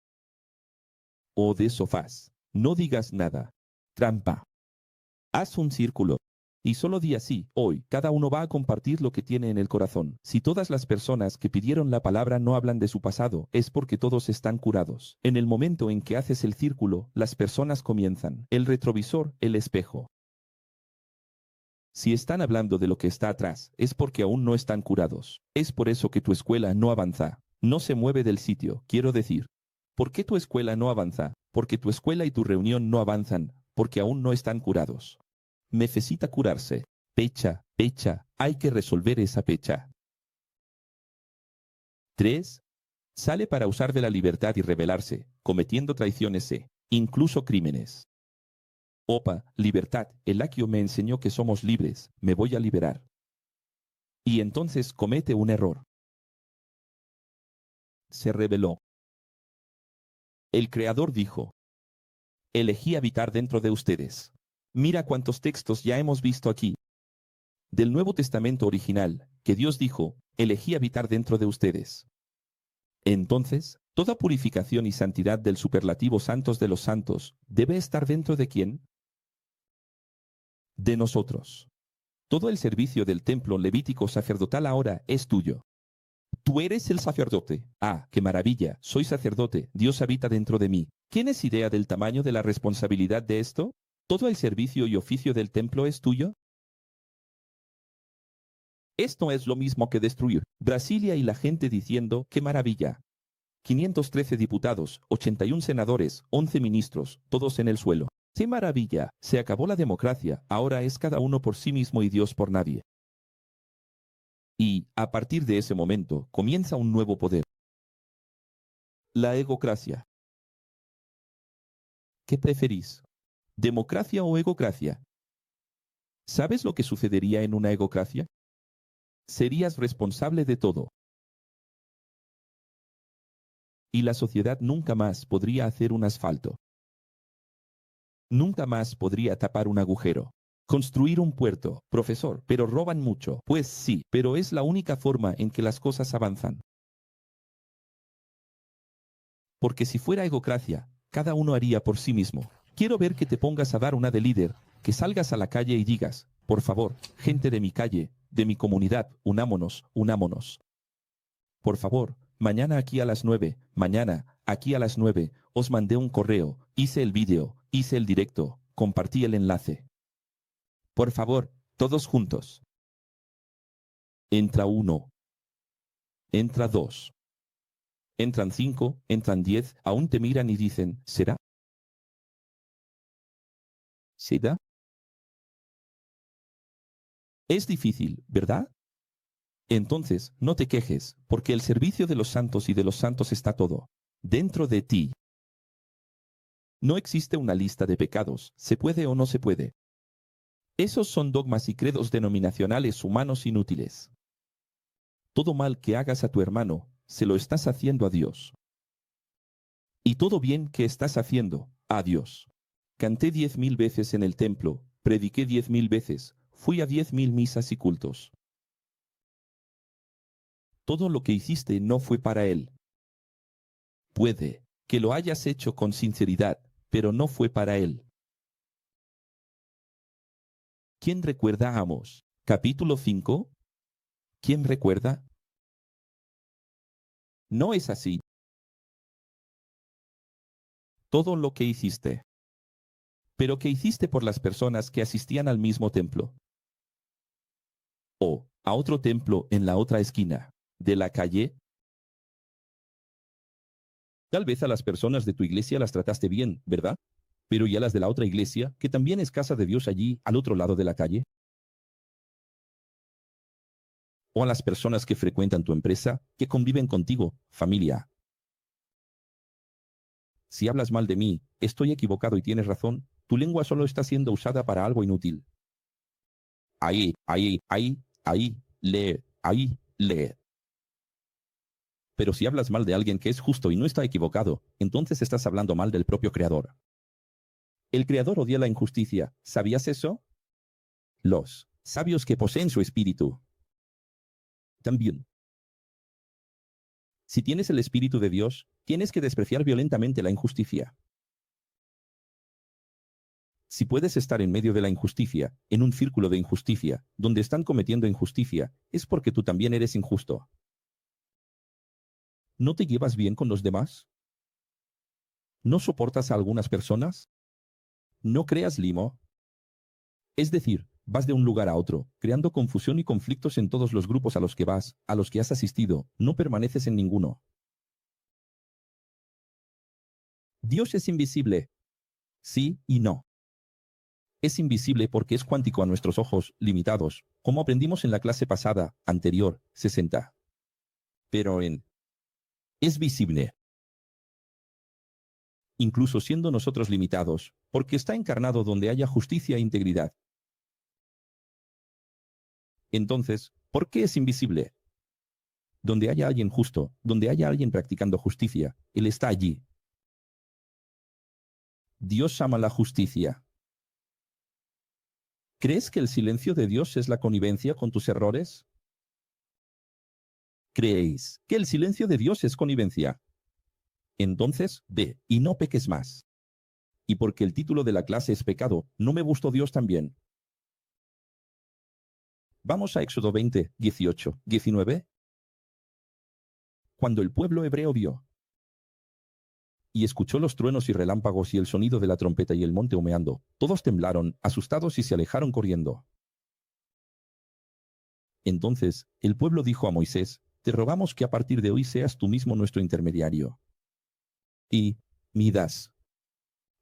O de sofás. No digas nada. Trampa. Haz un círculo. Y solo di así, hoy, cada uno va a compartir lo que tiene en el corazón. Si todas las personas que pidieron la palabra no hablan de su pasado, es porque todos están curados. En el momento en que haces el círculo, las personas comienzan. El retrovisor, el espejo. Si están hablando de lo que está atrás, es porque aún no están curados. Es por eso que tu escuela no avanza. No se mueve del sitio, quiero decir. ¿Por qué tu escuela no avanza? Porque tu escuela y tu reunión no avanzan, porque aún no están curados. Necesita curarse. Pecha, hay que resolver esa pecha. 3. Sale para usar de la libertad y rebelarse, cometiendo traiciones incluso crímenes. Opa, libertad, el Akio me enseñó que somos libres, me voy a liberar. Y entonces comete un error. Se rebeló. El Creador dijo, elegí habitar dentro de ustedes. Mira cuántos textos ya hemos visto aquí. Del Nuevo Testamento original, que Dios dijo, elegí habitar dentro de ustedes. Entonces, toda purificación y santidad del superlativo santos de los santos debe estar dentro de ¿quién? De nosotros. Todo el servicio del templo levítico sacerdotal ahora es tuyo. Tú eres el sacerdote. Ah, qué maravilla, soy sacerdote, Dios habita dentro de mí. ¿Tienes idea del tamaño de la responsabilidad de esto? ¿Todo el servicio y oficio del templo es tuyo? Esto es lo mismo que destruir Brasilia y la gente diciendo, qué maravilla. 513 diputados, 81 senadores, 11 ministros, todos en el suelo. ¡Qué maravilla! Se acabó la democracia, ahora es cada uno por sí mismo y Dios por nadie. Y, a partir de ese momento, comienza un nuevo poder. La egocracia. ¿Qué preferís? ¿Democracia o egocracia? ¿Sabes lo que sucedería en una egocracia? Serías responsable de todo. Y la sociedad nunca más podría hacer un asfalto. Nunca más podría tapar un agujero. Construir un puerto, profesor, pero roban mucho. Pues sí, pero es la única forma en que las cosas avanzan. Porque si fuera egocracia, cada uno haría por sí mismo. Quiero ver que te pongas a dar una de líder, que salgas a la calle y digas, por favor, gente de mi calle, de mi comunidad, unámonos, unámonos. Por favor, mañana aquí a las 9, mañana, aquí a las 9, os mandé un correo, hice el vídeo, hice el directo, compartí el enlace. Por favor, todos juntos. Entra 1. Entra 2. Entran 5, entran 10, aún te miran y dicen, ¿será? ¿Será? Es difícil, ¿verdad? Entonces, no te quejes, porque el servicio de los santos y de los santos está todo dentro de ti. No existe una lista de pecados, se puede o no se puede. Esos son dogmas y credos denominacionales humanos inútiles. Todo mal que hagas a tu hermano, se lo estás haciendo a Dios. Y todo bien que estás haciendo, a Dios. Canté 10.000 veces en el templo, prediqué 10.000 veces, fui a 10.000 misas y cultos. Todo lo que hiciste no fue para Él. Puede que lo hayas hecho con sinceridad, pero no fue para Él. ¿Quién recuerda a Amós? Capítulo 5. ¿Quién recuerda? No es así. Todo lo que hiciste. Pero ¿qué hiciste por las personas que asistían al mismo templo? O a otro templo en la otra esquina de la calle. Tal vez a las personas de tu iglesia las trataste bien, ¿verdad? Pero ¿y a las de la otra iglesia, que también es casa de Dios allí, al otro lado de la calle? ¿O a las personas que frecuentan tu empresa, que conviven contigo, familia? Si hablas mal de mí, estoy equivocado y tienes razón, tu lengua solo está siendo usada para algo inútil. Ahí, lee. Pero si hablas mal de alguien que es justo y no está equivocado, entonces estás hablando mal del propio Creador. El Creador odia la injusticia. ¿Sabías eso? Los sabios que poseen su espíritu también. Si tienes el espíritu de Dios, tienes que despreciar violentamente la injusticia. Si puedes estar en medio de la injusticia, en un círculo de injusticia, donde están cometiendo injusticia, es porque tú también eres injusto. ¿No te llevas bien con los demás? ¿No soportas a algunas personas? ¿No creas limo? Es decir, Vas de un lugar a otro, creando confusión y conflictos en todos los grupos a los que vas, a los que has asistido, no permaneces en ninguno. Dios es invisible. Sí y no. Es invisible porque es cuántico a nuestros ojos, limitados, como aprendimos en la clase pasada, anterior, 60. Pero es visible. Incluso siendo nosotros limitados, porque está encarnado donde haya justicia e integridad. Entonces, ¿por qué es invisible? Donde haya alguien justo, donde haya alguien practicando justicia, Él está allí. Dios ama la justicia. ¿Crees que el silencio de Dios es la connivencia con tus errores? ¿Creéis que el silencio de Dios es connivencia? Entonces, ve, y no peques más. Y porque el título de la clase es pecado, ¿no me gustó Dios también? Vamos a Éxodo 20, 18, 19. Cuando el pueblo hebreo vio y escuchó los truenos y relámpagos y el sonido de la trompeta y el monte humeando, todos temblaron, asustados y se alejaron corriendo. Entonces el pueblo dijo a Moisés, te rogamos que a partir de hoy seas tú mismo nuestro intermediario. Y midas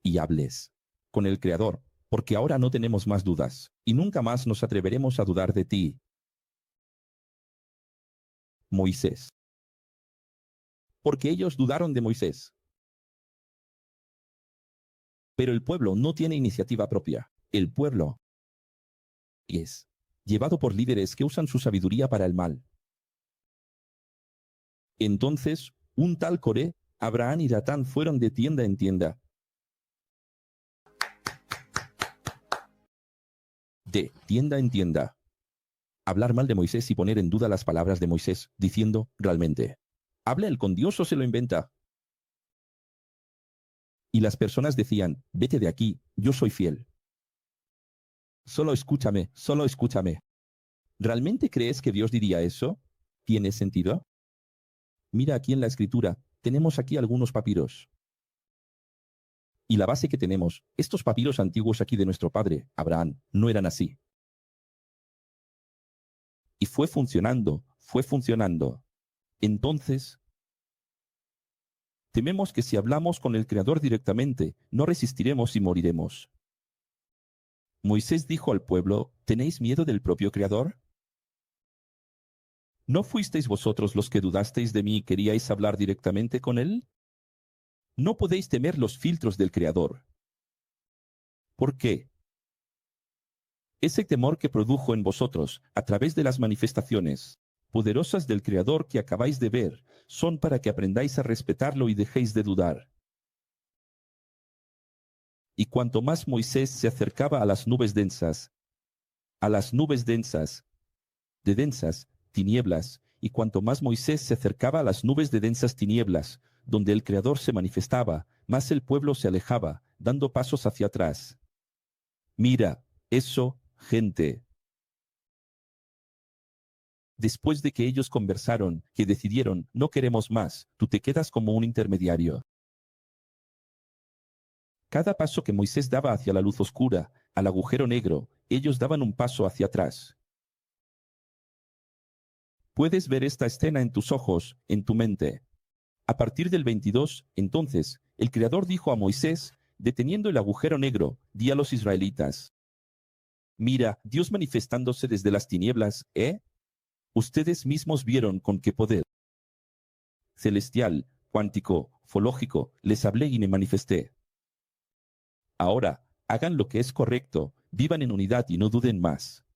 y hables con el Creador, porque ahora no tenemos más dudas, y nunca más nos atreveremos a dudar de ti. Moisés. Porque ellos dudaron de Moisés. Pero el pueblo no tiene iniciativa propia. El pueblo es llevado por líderes que usan su sabiduría para el mal. Entonces, un tal Coré, Abraham y Datán fueron de tienda en tienda. De tienda en tienda. Hablar mal de Moisés y poner en duda las palabras de Moisés, diciendo, realmente, ¿habla él con Dios o se lo inventa? Y las personas decían, vete de aquí, yo soy fiel. Solo escúchame, solo escúchame. ¿Realmente crees que Dios diría eso? ¿Tiene sentido? Mira aquí en la escritura, tenemos aquí algunos papiros. Y la base que tenemos, estos papiros antiguos aquí de nuestro padre, Abraham, no eran así. Y fue funcionando, fue funcionando. Entonces, tememos que si hablamos con el Creador directamente, no resistiremos y moriremos. Moisés dijo al pueblo, ¿tenéis miedo del propio Creador? ¿No fuisteis vosotros los que dudasteis de mí y queríais hablar directamente con Él? No podéis temer los filtros del Creador. ¿Por qué? Ese temor que produjo en vosotros, a través de las manifestaciones poderosas del Creador que acabáis de ver, son para que aprendáis a respetarlo y dejéis de dudar. Y cuanto más Moisés se acercaba a las nubes densas, de densas tinieblas, y cuanto más Moisés se acercaba a las nubes de densas tinieblas, donde el Creador se manifestaba, más el pueblo se alejaba, dando pasos hacia atrás. Mira, eso, gente. Después de que ellos conversaron, que decidieron, no queremos más, tú te quedas como un intermediario. Cada paso que Moisés daba hacia la luz oscura, al agujero negro, ellos daban un paso hacia atrás. Puedes ver esta escena en tus ojos, en tu mente. A partir del 22, entonces, el Creador dijo a Moisés, deteniendo el agujero negro, di a los israelitas. Mira, Dios manifestándose desde las tinieblas, ¿eh? Ustedes mismos vieron con qué poder celestial, cuántico, fológico, les hablé y me manifesté. Ahora, hagan lo que es correcto, vivan en unidad y no duden más.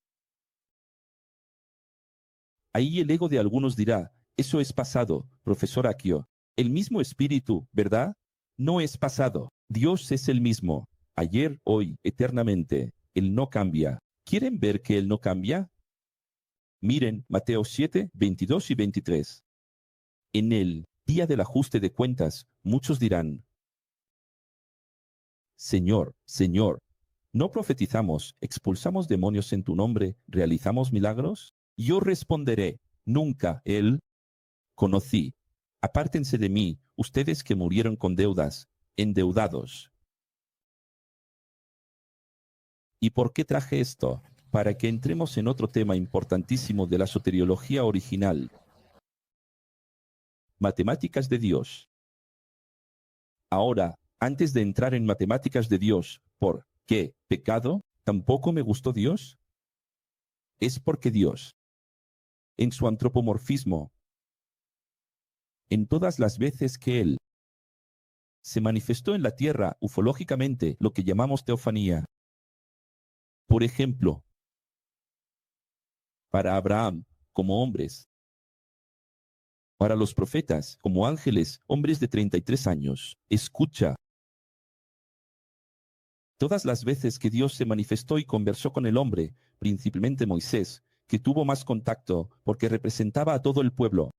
Ahí el ego de algunos dirá, eso es pasado, profesor Akio. El mismo espíritu, ¿verdad? No es pasado. Dios es el mismo. Ayer, hoy, eternamente. Él no cambia. ¿Quieren ver que Él no cambia? Miren Mateo 7, 22 y 23. En el día del ajuste de cuentas, muchos dirán, Señor, Señor, ¿no profetizamos, expulsamos demonios en tu nombre, realizamos milagros? Yo responderé, nunca Él conocí. Apártense de mí, ustedes que murieron con deudas, endeudados. ¿Y por qué traje esto? para que entremos en otro tema importantísimo de la soteriología original. Matemáticas de Dios. Ahora, antes de entrar en matemáticas de Dios, ¿por qué pecado? ¿Tampoco me gustó Dios? Es porque Dios, en su antropomorfismo, en todas las veces que Él se manifestó en la tierra ufológicamente, lo que llamamos teofanía. Por ejemplo, para Abraham, como hombres, para los profetas, como ángeles, hombres de 33 años. Escucha. Todas las veces que Dios se manifestó y conversó con el hombre, principalmente Moisés, que tuvo más contacto porque representaba a todo el pueblo,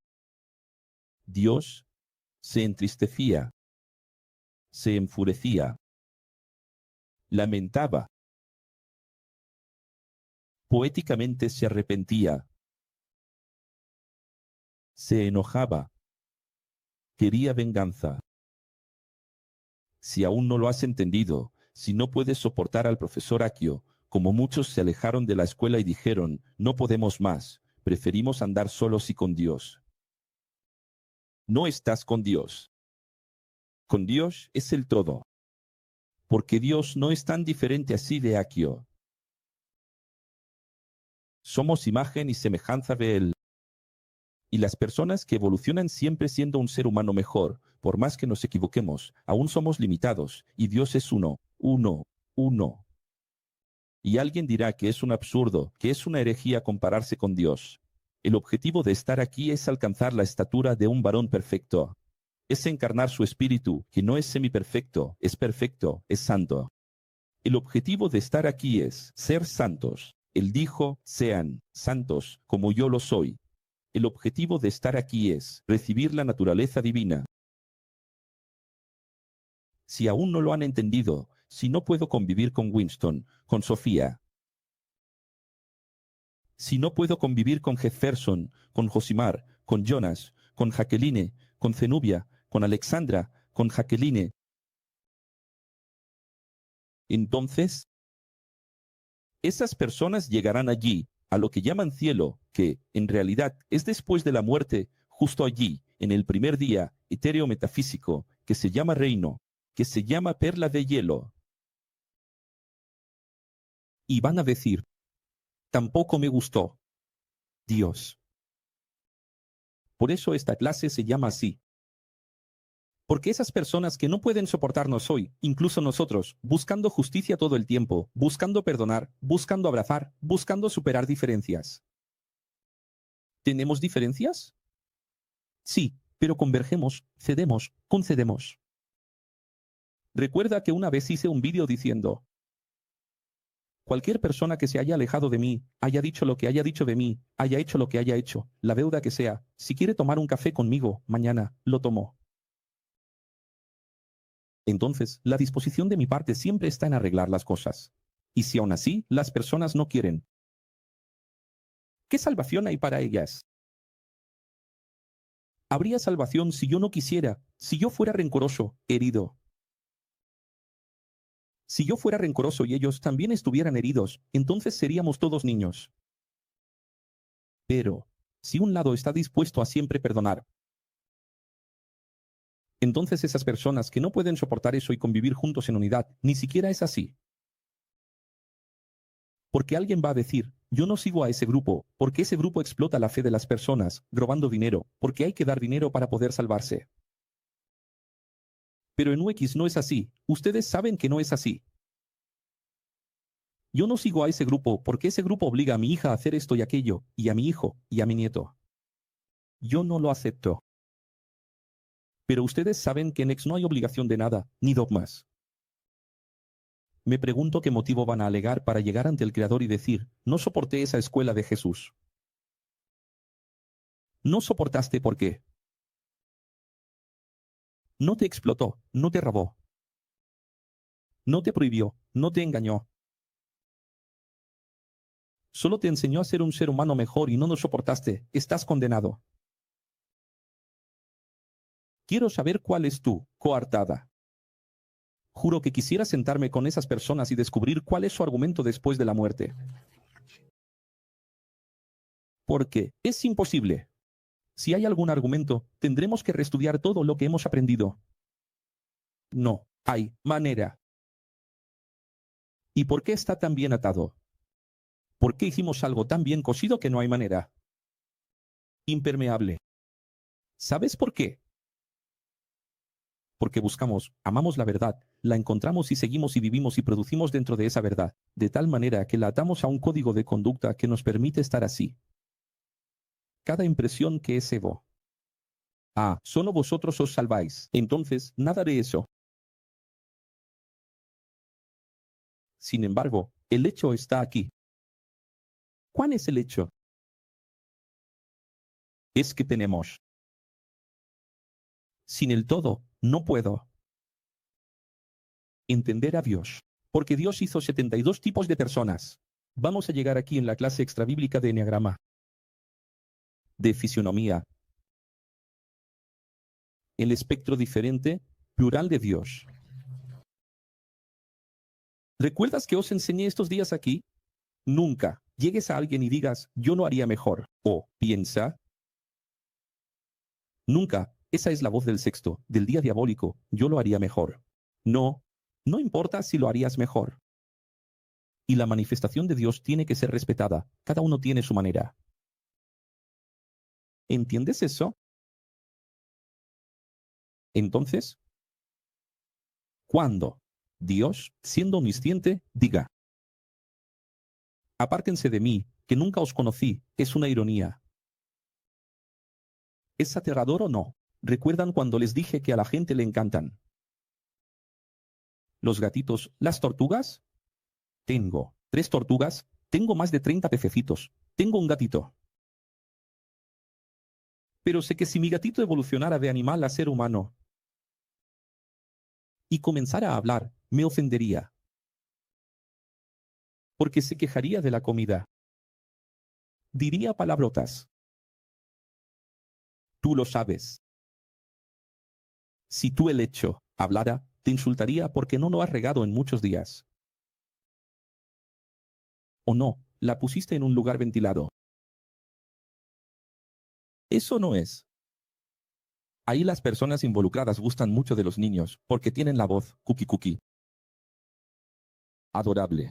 Dios se entristecía, se enfurecía, lamentaba, poéticamente se arrepentía, se enojaba, quería venganza. Si aún no lo has entendido, si no puedes soportar al profesor Akio, como muchos se alejaron de la escuela y dijeron, no podemos más, preferimos andar solos y con Dios. No estás con Dios. Con Dios es el todo. Porque Dios no es tan diferente así de Akio. Somos imagen y semejanza de Él. Y las personas que evolucionan siempre siendo un ser humano mejor, por más que nos equivoquemos, aún somos limitados, y Dios es uno, uno, uno. Y alguien dirá que es un absurdo, que es una herejía compararse con Dios. El objetivo de estar aquí es alcanzar la estatura de un varón perfecto. Es encarnar su espíritu, que no es semiperfecto, es perfecto, es santo. El objetivo de estar aquí es ser santos. Él dijo, sean santos como yo lo soy. El objetivo de estar aquí es recibir la naturaleza divina. Si aún no lo han entendido, si no puedo convivir con Winston, con Sofía, si no puedo convivir con Jefferson, con Josimar, con Jonas, con Jacqueline, con Zenubia, con Alexandra, con Jacqueline, entonces esas personas llegarán allí, a lo que llaman cielo, que, en realidad, es después de la muerte, justo allí, en el primer día, etéreo metafísico, que se llama reino, que se llama perla de hielo. Y van a decir, tampoco me gustó Dios. Por eso esta clase se llama así. Porque esas personas que no pueden soportarnos hoy, incluso nosotros, buscando justicia todo el tiempo, buscando perdonar, buscando abrazar, buscando superar diferencias. ¿Tenemos diferencias? Sí, pero convergemos, cedemos, concedemos. Recuerda que una vez hice un vídeo diciendo, cualquier persona que se haya alejado de mí, haya dicho lo que haya dicho de mí, haya hecho lo que haya hecho, la deuda que sea, si quiere tomar un café conmigo, mañana, lo tomo. Entonces, la disposición de mi parte siempre está en arreglar las cosas. Y si aún así, las personas no quieren, ¿qué salvación hay para ellas? Habría salvación si yo no quisiera, si yo fuera rencoroso, herido. Si yo fuera rencoroso y ellos también estuvieran heridos, entonces seríamos todos niños. Pero, si un lado está dispuesto a siempre perdonar, entonces esas personas que no pueden soportar eso y convivir juntos en unidad, ni siquiera es así. Porque alguien va a decir, yo no sigo a ese grupo, porque ese grupo explota la fe de las personas, robando dinero, porque hay que dar dinero para poder salvarse. Pero en UX no es así, ustedes saben que no es así. Yo no sigo a ese grupo porque ese grupo obliga a mi hija a hacer esto y aquello, y a mi hijo, y a mi nieto. Yo no lo acepto. Pero ustedes saben que en X no hay obligación de nada, ni dogmas. Me pregunto qué motivo van a alegar para llegar ante el Creador y decir, no soporté esa escuela de Jesús. No soportaste ¿por qué? No te explotó, no te robó. No te prohibió, no te engañó. Solo te enseñó a ser un ser humano mejor y no lo soportaste, estás condenado. Quiero saber cuál es tu coartada. Juro que quisiera sentarme con esas personas y descubrir cuál es su argumento después de la muerte. Porque es imposible. Si hay algún argumento, tendremos que reestudiar todo lo que hemos aprendido. No hay manera. ¿Y por qué está tan bien atado? ¿Por qué hicimos algo tan bien cosido que no hay manera? Impermeable. ¿Sabes por qué? Porque buscamos, amamos la verdad, la encontramos y seguimos y vivimos y producimos dentro de esa verdad, de tal manera que la atamos a un código de conducta que nos permite estar así. Cada impresión que es ego. Ah, solo vosotros os salváis. Entonces, nada de eso. Sin embargo, el hecho está aquí. ¿Cuál es el hecho? Es que tenemos. Sin el todo, no puedo entender a Dios. Porque Dios hizo 72 tipos de personas. Vamos a llegar aquí en la clase extrabíblica de Enneagrama. De fisionomía. El espectro diferente, plural de Dios. ¿Recuerdas que os enseñé estos días aquí? Nunca llegues a alguien y digas, yo lo haría mejor. O, piensa. Nunca, esa es la voz del sexto, del día diabólico, yo lo haría mejor. No, no importa si lo harías mejor. Y la manifestación de Dios tiene que ser respetada, cada uno tiene su manera. ¿Entiendes eso? Entonces, cuando Dios, siendo omnisciente, diga, apártense de mí, que nunca os conocí, es una ironía. ¿Es aterrador o no? ¿Recuerdan cuando les dije que a la gente le encantan los gatitos, las tortugas? Tengo 3 tortugas, tengo más de 30 pececitos, tengo un gatito. Pero sé que si mi gatito evolucionara de animal a ser humano y comenzara a hablar, me ofendería. Porque se quejaría de la comida. Diría palabrotas. Tú lo sabes. Si tú el hecho hablara, te insultaría porque no lo has regado en muchos días. O no, la pusiste en un lugar ventilado. Eso no es. Ahí las personas involucradas gustan mucho de los niños, porque tienen la voz cookie cookie. Adorable.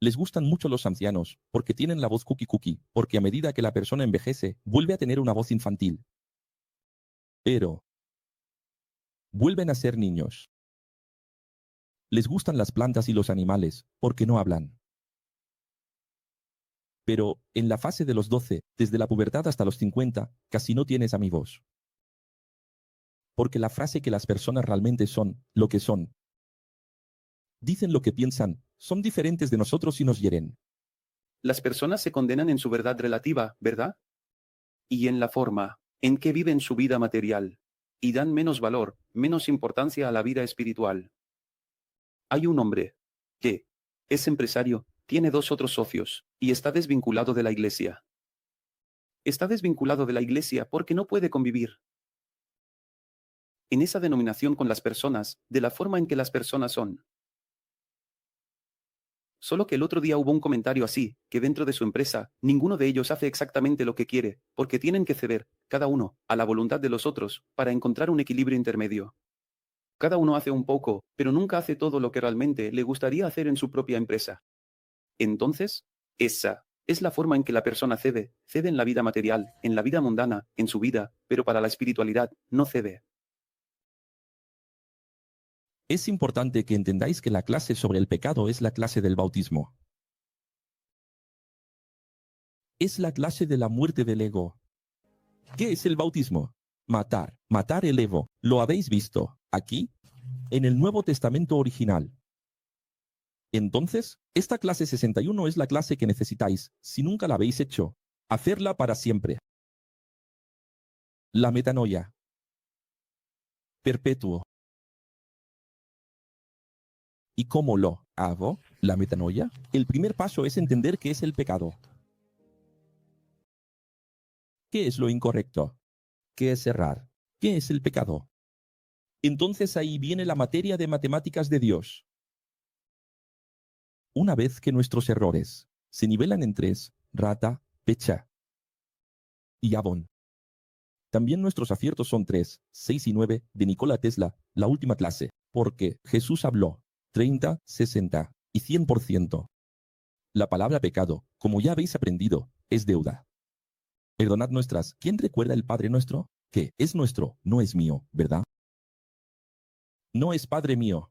Les gustan mucho los ancianos, porque tienen la voz cookie cookie, porque a medida que la persona envejece, vuelve a tener una voz infantil. Pero vuelven a ser niños. Les gustan las plantas y los animales, porque no hablan. Pero, en la fase de los 12, desde la pubertad hasta los 50, casi no tienes amigos. Porque la frase que las personas realmente son, lo que son. Dicen lo que piensan, son diferentes de nosotros y nos hieren. Las personas se condenan en su verdad relativa, ¿verdad? Y en la forma en que viven su vida material, y dan menos valor, menos importancia a la vida espiritual. Hay un hombre que es empresario, tiene 2 otros socios, y está desvinculado de la iglesia. Está desvinculado de la iglesia porque no puede convivir en esa denominación con las personas, de la forma en que las personas son. Solo que el otro día hubo un comentario así, que dentro de su empresa, ninguno de ellos hace exactamente lo que quiere, porque tienen que ceder, cada uno, a la voluntad de los otros, para encontrar un equilibrio intermedio. Cada uno hace un poco, pero nunca hace todo lo que realmente le gustaría hacer en su propia empresa. Entonces, esa es la forma en que la persona cede en la vida material, en la vida mundana, en su vida, pero para la espiritualidad, no cede. Es importante que entendáis que la clase sobre el pecado es la clase del bautismo. Es la clase de la muerte del ego. ¿Qué es el bautismo? Matar, matar el ego. ¿Lo habéis visto aquí? En el Nuevo Testamento original. Entonces, esta clase 61 es la clase que necesitáis, si nunca la habéis hecho, hacerla para siempre. La metanoia. Perpetuo. ¿Y cómo lo hago? La metanoia. El primer paso es entender qué es el pecado. ¿Qué es lo incorrecto? ¿Qué es errar? ¿Qué es el pecado? Entonces ahí viene la materia de matemáticas de Dios. Una vez que nuestros errores se nivelan en 3, rata, Pecha y Avon. También nuestros aciertos son 3, 6 y 9 de Nikola Tesla, la última clase, porque Jesús habló 30, 60 y 100%. La palabra pecado, como ya habéis aprendido, es deuda. Perdonad nuestras. ¿Quién recuerda el Padre nuestro? Que es nuestro, no es mío, ¿verdad? No es Padre mío.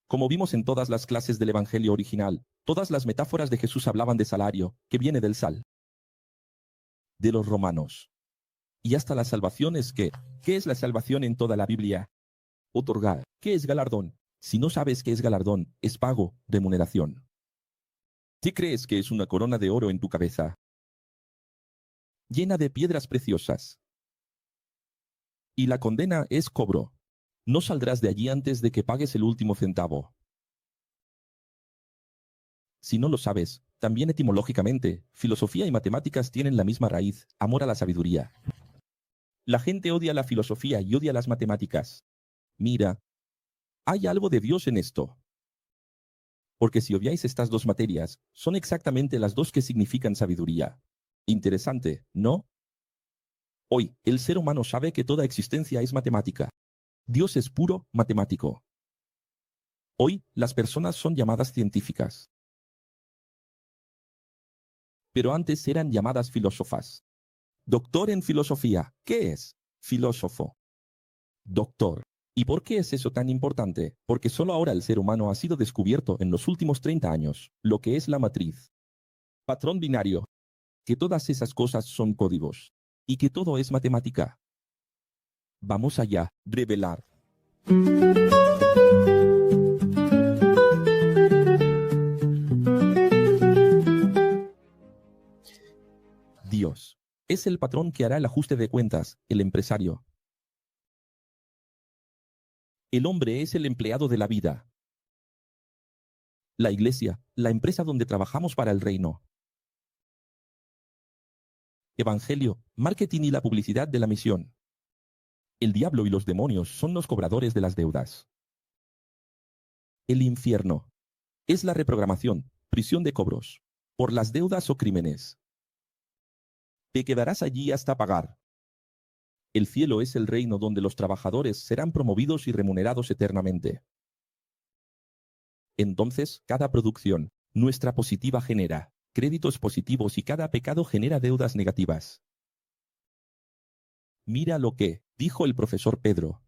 Como vimos en todas las clases del Evangelio original, todas las metáforas de Jesús hablaban de salario, que viene del sal, de los romanos. Y hasta la salvación es que, ¿qué es la salvación en toda la Biblia? Otorgar. ¿Qué es galardón? Si no sabes qué es galardón, es pago, remuneración. ¿Qué crees que es una corona de oro en tu cabeza? Llena de piedras preciosas. Y la condena es cobro. No saldrás de allí antes de que pagues el último centavo. Si no lo sabes, también etimológicamente, filosofía y matemáticas tienen la misma raíz, amor a la sabiduría. La gente odia la filosofía y odia las matemáticas. Mira, hay algo de Dios en esto. Porque si odiáis estas dos materias, son exactamente las dos que significan sabiduría. Interesante, ¿no? Hoy, el ser humano sabe que toda existencia es matemática. Dios es puro matemático. Hoy, las personas son llamadas científicas. Pero antes eran llamadas filósofas. Doctor en filosofía. ¿Qué es? Filósofo. Doctor. ¿Y por qué es eso tan importante? Porque solo ahora el ser humano ha sido descubierto en los últimos 30 años, lo que es la matriz. Patrón binario. Que todas esas cosas son códigos. Y que todo es matemática. Vamos allá, revelar. Dios. Es el patrón que hará el ajuste de cuentas, el empresario. El hombre es el empleado de la vida. La iglesia, la empresa donde trabajamos para el reino. Evangelio, marketing y la publicidad de la misión. El diablo y los demonios son los cobradores de las deudas. El infierno. Es la reprogramación, prisión de cobros, por las deudas o crímenes. Te quedarás allí hasta pagar. El cielo es el reino donde los trabajadores serán promovidos y remunerados eternamente. Entonces, cada producción, nuestra positiva genera créditos positivos y cada pecado genera deudas negativas. Mira lo que dijo el profesor Pedro.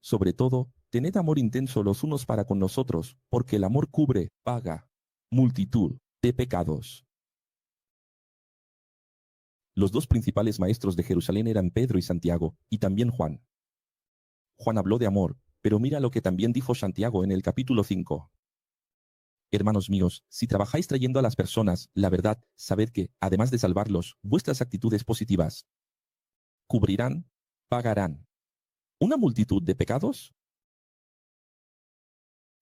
Sobre todo, tened amor intenso los unos para con los otros, porque el amor cubre, paga, multitud de pecados. Los dos principales maestros de Jerusalén eran Pedro y Santiago, y también Juan. Juan habló de amor, pero mira lo que también dijo Santiago en el capítulo 5. Hermanos míos, si trabajáis trayendo a las personas la verdad, sabed que, además de salvarlos, vuestras actitudes positivas cubrirán, pagarán. ¿Una multitud de pecados?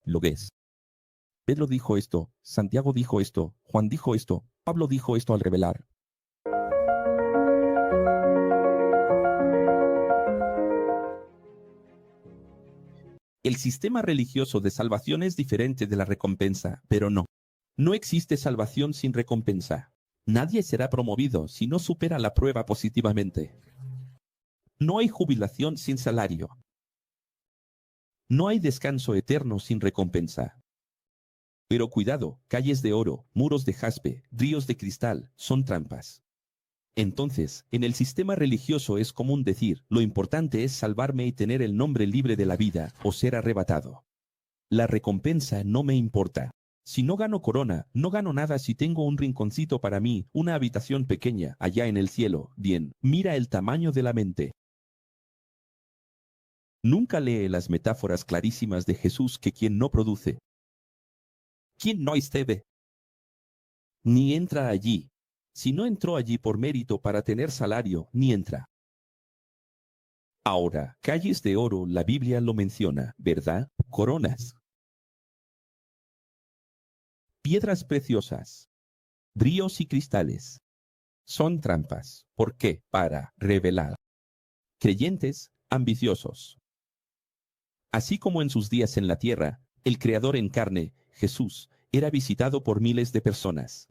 Lo que es. Pedro dijo esto, Santiago dijo esto, Juan dijo esto, Pablo dijo esto al revelar. El sistema religioso de salvación es diferente de la recompensa, pero no. No existe salvación sin recompensa. Nadie será promovido si no supera la prueba positivamente. No hay jubilación sin salario. No hay descanso eterno sin recompensa. Pero cuidado, calles de oro, muros de jaspe, ríos de cristal, son trampas. Entonces, en el sistema religioso es común decir, lo importante es salvarme y tener el nombre libre de la vida, o ser arrebatado. La recompensa no me importa. Si no gano corona, no gano nada si tengo un rinconcito para mí, una habitación pequeña, allá en el cielo. Bien, mira el tamaño de la mente. Nunca lee las metáforas clarísimas de Jesús que quien no produce, quien no excede, ni entra allí. Si no entró allí por mérito para tener salario, ni entra. Ahora, calles de oro, la Biblia lo menciona, ¿verdad? Coronas. Piedras preciosas, ríos y cristales. Son trampas. ¿Por qué? Para revelar. Creyentes ambiciosos. Así como en sus días en la tierra, el Creador en carne, Jesús, era visitado por miles de personas.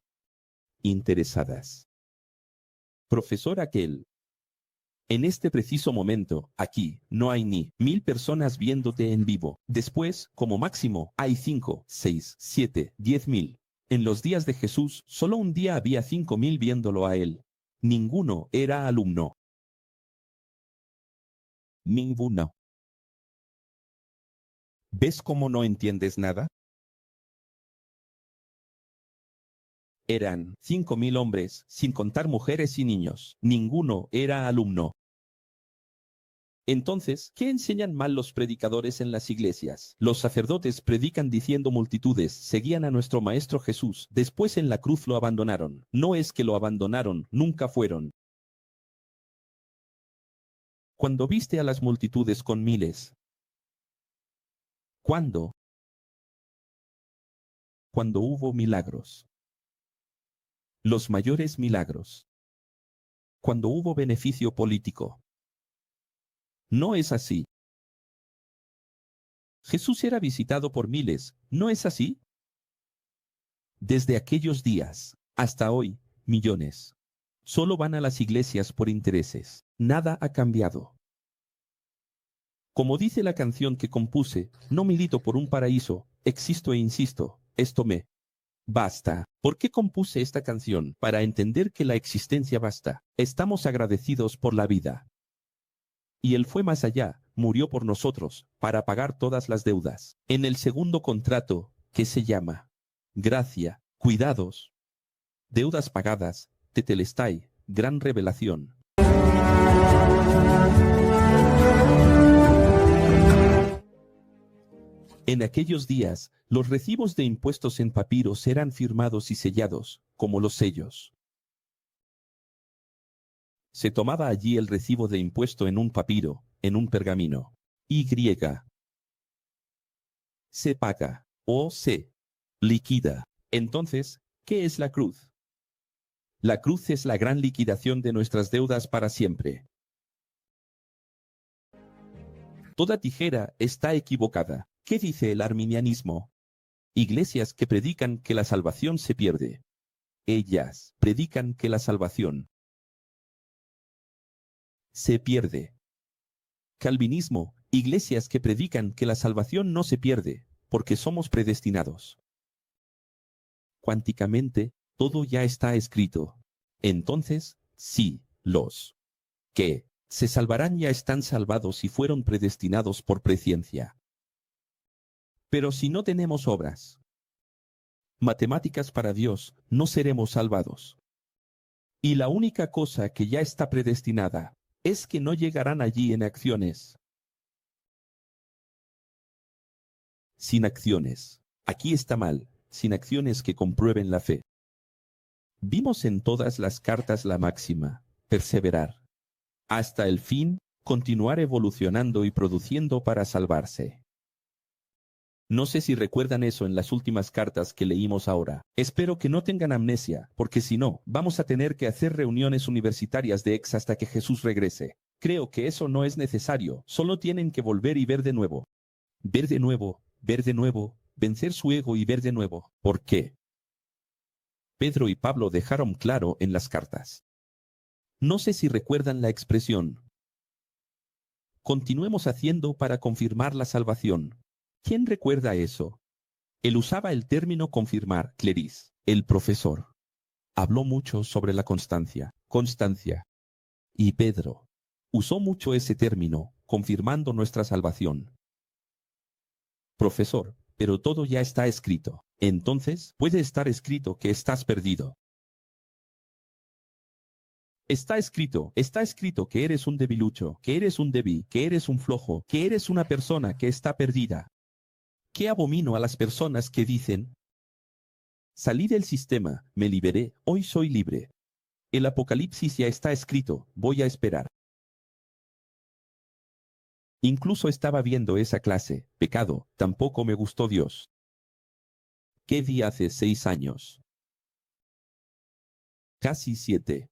interesadas. Profesor aquel. En este preciso momento, aquí, no hay ni 1000 personas viéndote en vivo. Después, como máximo, hay 5, 6, 7, 10.000. En los días de Jesús, solo un día había 5.000 viéndolo a él. Ninguno era alumno. Ninguno. ¿Ves cómo no entiendes nada? Eran 5.000 hombres, sin contar mujeres y niños. Ninguno era alumno. Entonces, ¿qué enseñan mal los predicadores en las iglesias? Los sacerdotes predican diciendo multitudes, seguían a nuestro Maestro Jesús, después en la cruz lo abandonaron. No es que lo abandonaron, nunca fueron. Cuando viste a las multitudes con miles. ¿Cuándo? Cuando hubo milagros. Los mayores milagros. Cuando hubo beneficio político. No es así. Jesús era visitado por miles, ¿no es así? Desde aquellos días hasta hoy, millones. Solo van a las iglesias por intereses. Nada ha cambiado. Como dice la canción que compuse, no milito por un paraíso, existo e insisto, esto me basta. ¿Por qué compuse esta canción? Para entender que la existencia basta. Estamos agradecidos por la vida. Y Él fue más allá, murió por nosotros, para pagar todas las deudas. En el segundo contrato, que se llama gracia, cuidados, deudas pagadas, tetelestai, gran revelación. En aquellos días, los recibos de impuestos en papiros eran firmados y sellados, como los sellos. Se tomaba allí el recibo de impuesto en un papiro, en un pergamino. Y. Se paga, o se liquida. Entonces, ¿qué es la cruz? La cruz es la gran liquidación de nuestras deudas para siempre. Toda tijera está equivocada. ¿Qué dice el arminianismo? Iglesias que predican que la salvación se pierde. Ellas predican que la salvación se pierde. Calvinismo, iglesias que predican que la salvación no se pierde, porque somos predestinados. Cuánticamente, todo ya está escrito. Entonces, sí, los que se salvarán ya están salvados y fueron predestinados por presciencia. Pero si no tenemos obras, matemáticas para Dios, no seremos salvados. Y la única cosa que ya está predestinada es que no llegarán allí en acciones. Sin acciones. Aquí está mal, sin acciones que comprueben la fe. Vimos en todas las cartas la máxima, perseverar. Hasta el fin, continuar evolucionando y produciendo para salvarse. No sé si recuerdan eso en las últimas cartas que leímos ahora. Espero que no tengan amnesia, porque si no, vamos a tener que hacer reuniones universitarias de ex hasta que Jesús regrese. Creo que eso no es necesario, solo tienen que volver y ver de nuevo. Ver de nuevo, ver de nuevo, vencer su ego y ver de nuevo. ¿Por qué? Pedro y Pablo dejaron claro en las cartas. No sé si recuerdan la expresión. Continuemos haciendo para confirmar la salvación. ¿Quién recuerda eso? Él usaba el término confirmar, cleris, el profesor. Habló mucho sobre la constancia. Y Pedro usó mucho ese término, confirmando nuestra salvación. Profesor, pero todo ya está escrito. Entonces, puede estar escrito que estás perdido. Está escrito que eres un debilucho, que eres un débil, que eres un flojo, que eres una persona que está perdida. ¿Qué abomino a las personas que dicen? Salí del sistema, me liberé, hoy soy libre. El Apocalipsis ya está escrito, voy a esperar. Incluso estaba viendo esa clase, pecado, tampoco me gustó Dios. ¿Qué vi hace 6 años? Casi 7.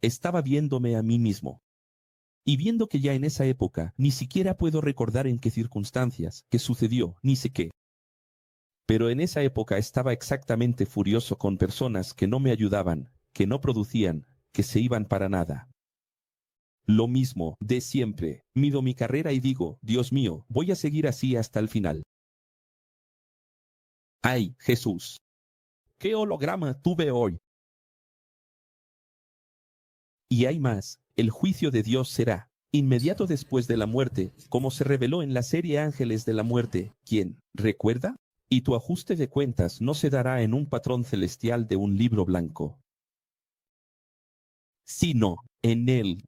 Estaba viéndome a mí mismo. Y viendo que ya en esa época ni siquiera puedo recordar en qué circunstancias, qué sucedió, ni sé qué. Pero en esa época estaba exactamente furioso con personas que no me ayudaban, que no producían, que se iban para nada. Lo mismo, de siempre, mido mi carrera y digo, Dios mío, voy a seguir así hasta el final. ¡Ay, Jesús! ¿Qué holograma tuve hoy? Y hay más, el juicio de Dios será inmediato después de la muerte, como se reveló en la serie Ángeles de la Muerte. ¿Quién recuerda? Y tu ajuste de cuentas no se dará en un patrón celestial de un libro blanco, sino en él.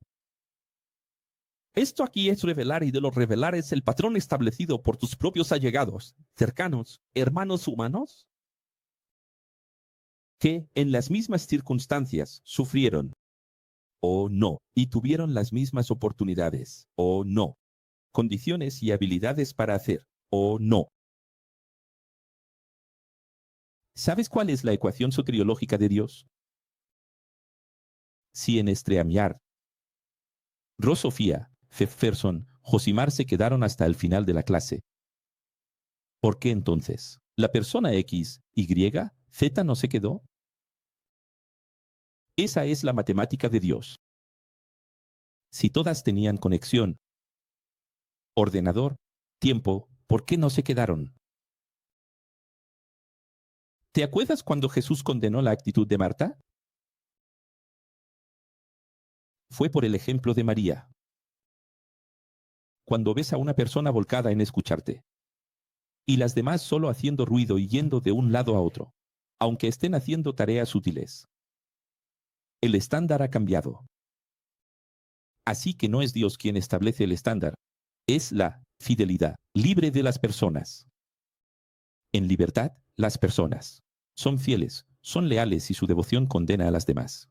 Esto aquí es revelar, y de lo revelar es el patrón establecido por tus propios allegados, cercanos, hermanos humanos, que en las mismas circunstancias sufrieron, o no, y tuvieron las mismas oportunidades, o no, condiciones y habilidades para hacer, o no. ¿Sabes cuál es la ecuación soteriológica de Dios? Si en Estreamiar, Rosofía, Jefferson, Josimar se quedaron hasta el final de la clase, ¿por qué entonces la persona X, Y, Z no se quedó? Esa es la matemática de Dios. Si todas tenían conexión, ordenador, tiempo, ¿por qué no se quedaron? ¿Te acuerdas cuando Jesús condenó la actitud de Marta? Fue por el ejemplo de María. Cuando ves a una persona volcada en escucharte, y las demás solo haciendo ruido y yendo de un lado a otro, aunque estén haciendo tareas útiles. El estándar ha cambiado. Así que no es Dios quien establece el estándar, es la fidelidad libre de las personas. En libertad, las personas son fieles, son leales y su devoción condena a las demás.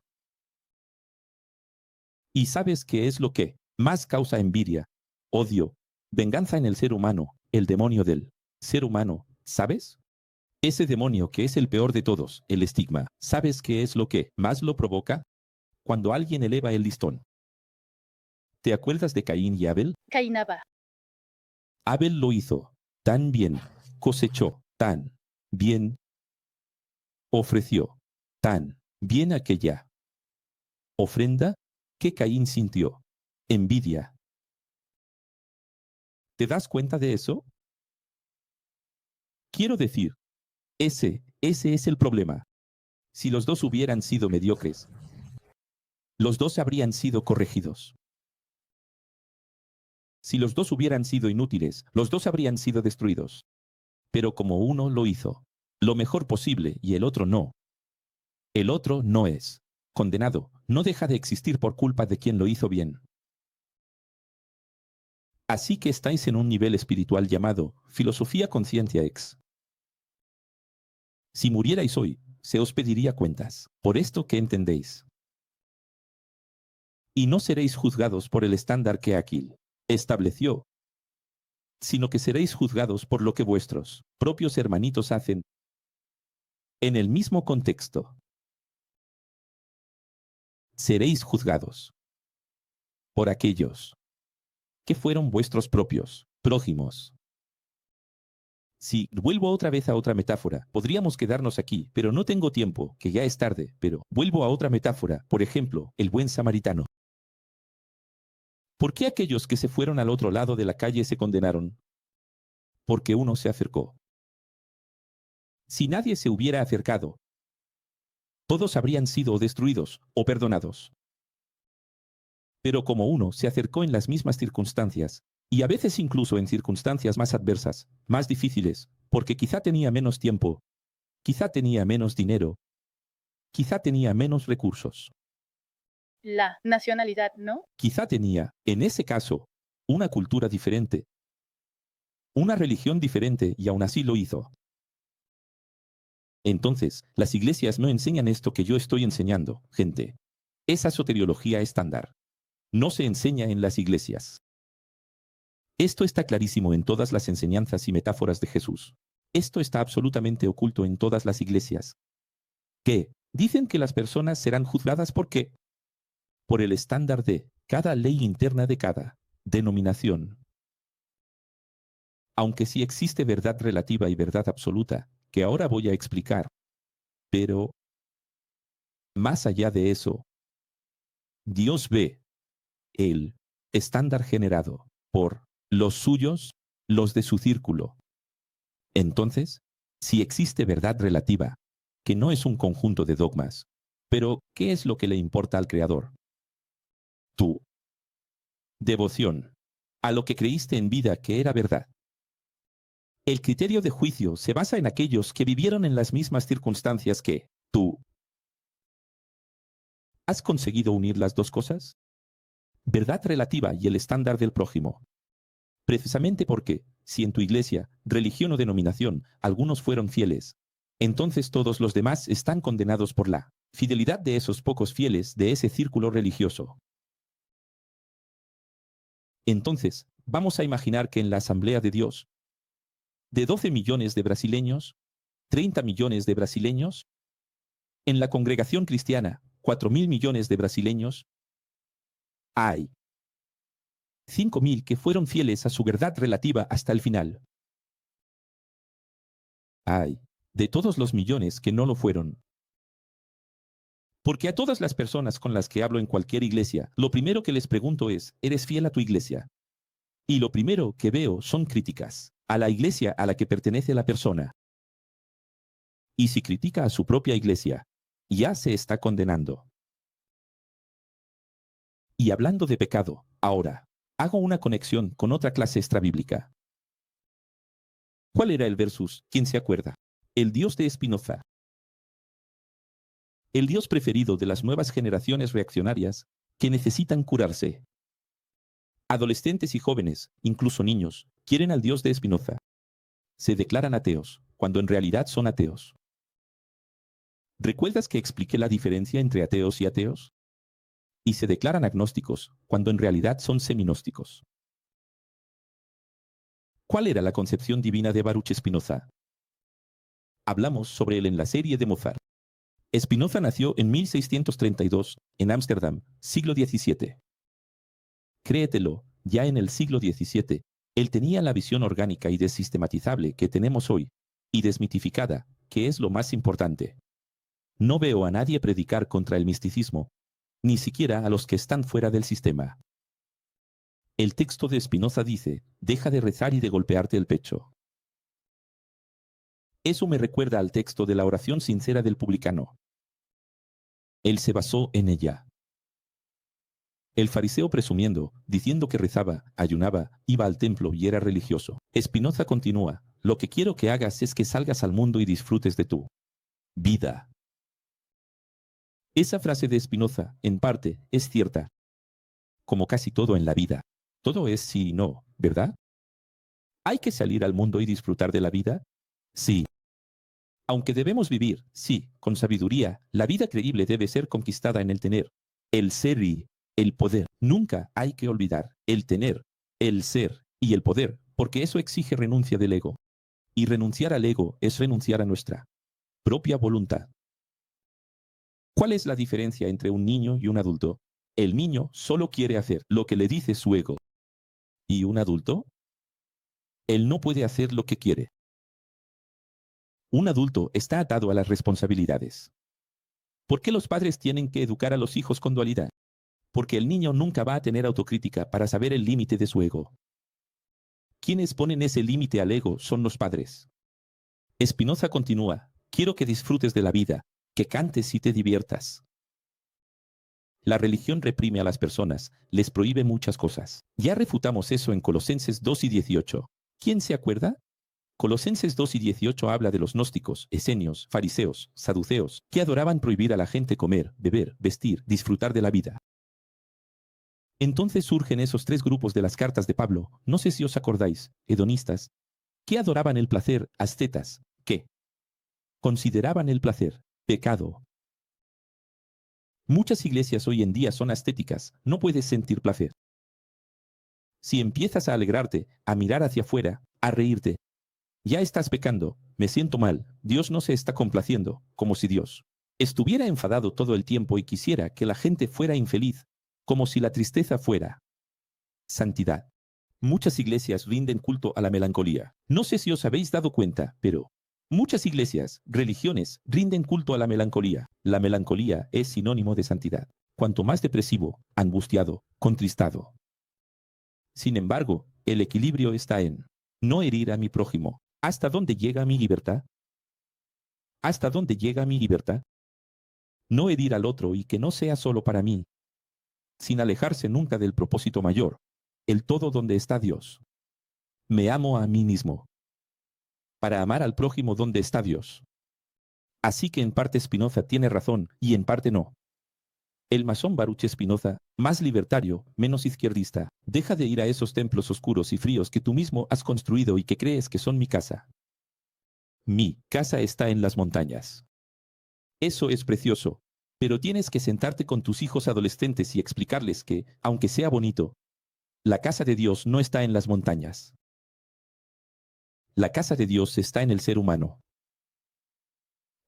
¿Y sabes qué es lo que más causa envidia, odio, venganza en el ser humano, el demonio del ser humano, ¿sabes? Ese demonio que es el peor de todos, el estigma, ¿sabes qué es lo que más lo provoca? Cuando alguien eleva el listón. ¿Te acuerdas de Caín y Abel? Cainaba. Abel lo hizo tan bien, cosechó tan bien, ofreció tan bien aquella ofrenda que Caín sintió envidia. ¿Te das cuenta de eso? Quiero decir, ese es el problema. Si los dos hubieran sido mediocres, los dos habrían sido corregidos. Si los dos hubieran sido inútiles, los dos habrían sido destruidos. Pero como uno lo hizo lo mejor posible y el otro no, el otro no es condenado, no deja de existir por culpa de quien lo hizo bien. Así que estáis en un nivel espiritual llamado filosofía conciencia X. Si murierais hoy, se os pediría cuentas por esto que entendéis. Y no seréis juzgados por el estándar que Aquil estableció, sino que seréis juzgados por lo que vuestros propios hermanitos hacen en el mismo contexto. Seréis juzgados por aquellos que fueron vuestros propios prójimos. Si vuelvo otra vez a otra metáfora, podríamos quedarnos aquí, pero no tengo tiempo, que ya es tarde, pero vuelvo a otra metáfora, por ejemplo, el buen samaritano. ¿Por qué aquellos que se fueron al otro lado de la calle se condenaron? Porque uno se acercó. Si nadie se hubiera acercado, todos habrían sido destruidos o perdonados. Pero como uno se acercó en las mismas circunstancias, y a veces incluso en circunstancias más adversas, más difíciles, porque quizá tenía menos tiempo, quizá tenía menos dinero, quizá tenía menos recursos, La nacionalidad, ¿no? quizá tenía, en ese caso, una cultura diferente, una religión diferente y aún así lo hizo. Entonces, las iglesias no enseñan esto que yo estoy enseñando, gente. Esa soteriología estándar no se enseña en las iglesias. Esto está clarísimo en todas las enseñanzas y metáforas de Jesús. Esto está absolutamente oculto en todas las iglesias. ¿Qué? Dicen que las personas serán juzgadas ¿por qué? Por el estándar de cada ley interna de cada denominación. Aunque sí existe verdad relativa y verdad absoluta, que ahora voy a explicar. Pero, más allá de eso, Dios ve el estándar generado por los suyos, los de su círculo. Entonces, si existe verdad relativa, que no es un conjunto de dogmas, pero ¿qué es lo que le importa al Creador? Tu devoción a lo que creíste en vida que era verdad. El criterio de juicio se basa en aquellos que vivieron en las mismas circunstancias que tú. ¿Has conseguido unir las dos cosas? Verdad relativa y el estándar del prójimo. Precisamente porque, si en tu iglesia, religión o denominación, algunos fueron fieles, entonces todos los demás están condenados por la fidelidad de esos pocos fieles de ese círculo religioso. Entonces, vamos a imaginar que en la Asamblea de Dios, de 12 millones de brasileños, 30 millones de brasileños, en la congregación cristiana, 4.000 millones de brasileños, hay 5.000 que fueron fieles a su verdad relativa hasta el final. Hay de todos los millones que no lo fueron. Porque a todas las personas con las que hablo en cualquier iglesia, lo primero que les pregunto es, ¿eres fiel a tu iglesia? Y lo primero que veo son críticas a la iglesia a la que pertenece la persona. Y si critica a su propia iglesia, ya se está condenando. Y hablando de pecado, ahora, hago una conexión con otra clase extrabíblica. ¿Cuál era el versus? ¿Quién se acuerda? El Dios de Spinoza. El Dios preferido de las nuevas generaciones reaccionarias que necesitan curarse. Adolescentes y jóvenes, incluso niños, quieren al Dios de Spinoza. Se declaran ateos, cuando en realidad son ateos. ¿Recuerdas que expliqué la diferencia entre ateos y ateos? Y se declaran agnósticos, cuando en realidad son seminósticos. ¿Cuál era la concepción divina de Baruch Spinoza? Hablamos sobre él en la serie de Mozart. Spinoza nació en 1632, en Ámsterdam, siglo XVII. Créetelo, ya en el siglo XVII, él tenía la visión orgánica y desistematizable que tenemos hoy, y desmitificada, que es lo más importante. No veo a nadie predicar contra el misticismo, ni siquiera a los que están fuera del sistema. El texto de Spinoza dice, deja de rezar y de golpearte el pecho. Eso me recuerda al texto de la oración sincera del publicano. Él se basó en ella. El fariseo presumiendo, diciendo que rezaba, ayunaba, iba al templo y era religioso. Spinoza continúa, lo que quiero que hagas es que salgas al mundo y disfrutes de tu vida. Esa frase de Spinoza, en parte, es cierta. Como casi todo en la vida. Todo es sí y no, ¿verdad? ¿Hay que salir al mundo y disfrutar de la vida? Sí. Aunque debemos vivir, sí, con sabiduría, la vida creíble debe ser conquistada en el tener, el ser y el poder. Nunca hay que olvidar el tener, el ser y el poder, porque eso exige renuncia del ego. Y renunciar al ego es renunciar a nuestra propia voluntad. ¿Cuál es la diferencia entre un niño y un adulto? El niño solo quiere hacer lo que le dice su ego. ¿Y un adulto? Él no puede hacer lo que quiere. Un adulto está atado a las responsabilidades. ¿Por qué los padres tienen que educar a los hijos con dualidad? Porque el niño nunca va a tener autocrítica para saber el límite de su ego. Quienes ponen ese límite al ego son los padres. Spinoza continúa, quiero que disfrutes de la vida, que cantes y te diviertas. La religión reprime a las personas, les prohíbe muchas cosas. Ya refutamos eso en Colosenses 2 y 18. ¿Quién se acuerda? Colosenses 2 y 18 habla de los gnósticos, esenios, fariseos, saduceos, que adoraban prohibir a la gente comer, beber, vestir, disfrutar de la vida. Entonces surgen esos tres grupos de las cartas de Pablo, no sé si os acordáis, hedonistas, que adoraban el placer, ascetas, que consideraban el placer pecado. Muchas iglesias hoy en día son ascéticas, no puedes sentir placer. Si empiezas a alegrarte, a mirar hacia afuera, a reírte, ya estás pecando, me siento mal, Dios no se está complaciendo, como si Dios estuviera enfadado todo el tiempo y quisiera que la gente fuera infeliz, como si la tristeza fuera santidad. Muchas iglesias rinden culto a la melancolía. No sé si os habéis dado cuenta, pero Muchas iglesias, religiones, rinden culto a la melancolía. La melancolía es sinónimo de santidad. Cuanto más depresivo, angustiado, contristado. Sin embargo, el equilibrio está en no herir a mi prójimo. ¿Hasta dónde llega mi libertad? ¿Hasta dónde llega mi libertad? No herir al otro y que no sea solo para mí, sin alejarse nunca del propósito mayor, el todo donde está Dios. Me amo a mí mismo, para amar al prójimo donde está Dios. Así que en parte Spinoza tiene razón y en parte no. El masón Baruch Spinoza, más libertario, menos izquierdista, deja de ir a esos templos oscuros y fríos que tú mismo has construido y que crees que son mi casa. Mi casa está en las montañas. Eso es precioso, pero tienes que sentarte con tus hijos adolescentes y explicarles que, aunque sea bonito, la casa de Dios no está en las montañas. La casa de Dios está en el ser humano.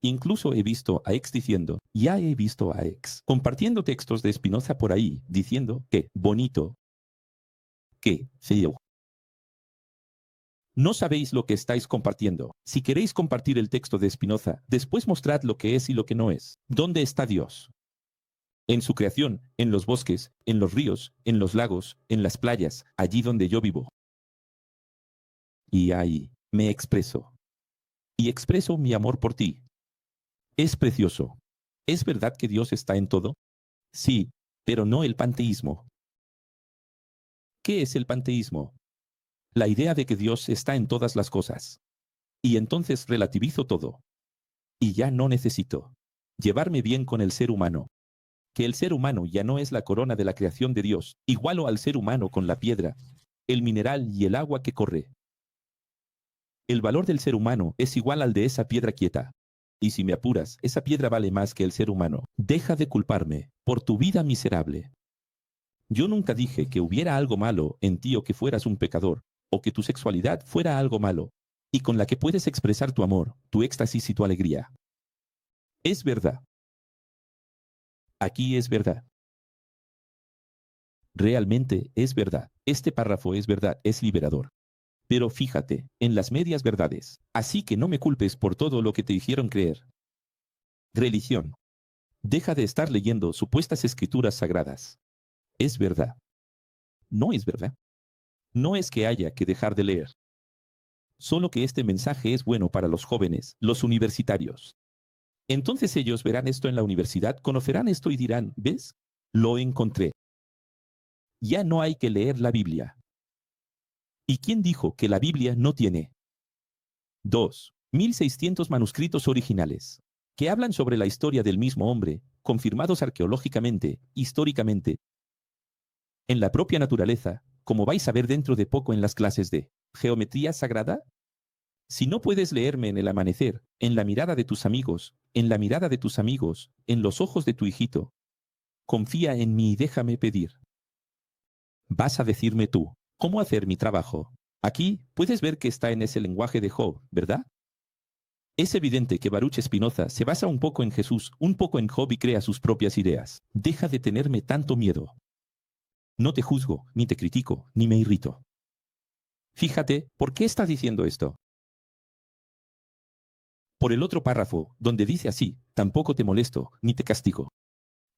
Incluso he visto a ex diciendo, ya he visto a ex, compartiendo textos de Spinoza por ahí, diciendo que bonito, que feo. No sabéis lo que estáis compartiendo. Si queréis compartir el texto de Spinoza, después mostrad lo que es y lo que no es. ¿Dónde está Dios? En su creación, en los bosques, en los ríos, en los lagos, en las playas, allí donde yo vivo. Y ahí me expreso. Y expreso mi amor por ti. Es precioso. ¿Es verdad que Dios está en todo? Sí, pero no el panteísmo. ¿Qué es el panteísmo? La idea de que Dios está en todas las cosas. Y entonces relativizo todo. Y ya no necesito llevarme bien con el ser humano. Que el ser humano ya no es la corona de la creación de Dios, igualo al ser humano con la piedra, el mineral y el agua que corre. El valor del ser humano es igual al de esa piedra quieta. Y si me apuras, esa piedra vale más que el ser humano. Deja de culparme por tu vida miserable. Yo nunca dije que hubiera algo malo en ti o que fueras un pecador, o que tu sexualidad fuera algo malo, y con la que puedes expresar tu amor, tu éxtasis y tu alegría. Es verdad. Aquí es verdad. Realmente es verdad. Este párrafo es verdad, es liberador. Pero fíjate, en las medias verdades. Así que no me culpes por todo lo que te hicieron creer. Religión. Deja de estar leyendo supuestas escrituras sagradas. Es verdad. No es verdad. No es que haya que dejar de leer. Solo que este mensaje es bueno para los jóvenes, los universitarios. Entonces ellos verán esto en la universidad, conocerán esto y dirán, ¿ves? Lo encontré. Ya no hay que leer la Biblia. ¿Y quién dijo que la Biblia no tiene? 2.600 manuscritos originales, que hablan sobre la historia del mismo hombre, confirmados arqueológicamente, históricamente, en la propia naturaleza, como vais a ver dentro de poco en las clases de geometría sagrada? Si no puedes leerme en el amanecer, en la mirada de tus amigos, en la mirada de tus amigos, en los ojos de tu hijito, confía en mí y déjame pedir. Vas a decirme tú, ¿cómo hacer mi trabajo? Aquí puedes ver que está en ese lenguaje de Job, ¿verdad? Es evidente que Baruch Spinoza se basa un poco en Jesús, un poco en Job y crea sus propias ideas. Deja de tenerme tanto miedo. No te juzgo, ni te critico, ni me irrito. Fíjate, ¿por qué está diciendo esto? Por el otro párrafo, donde dice así, tampoco te molesto, ni te castigo.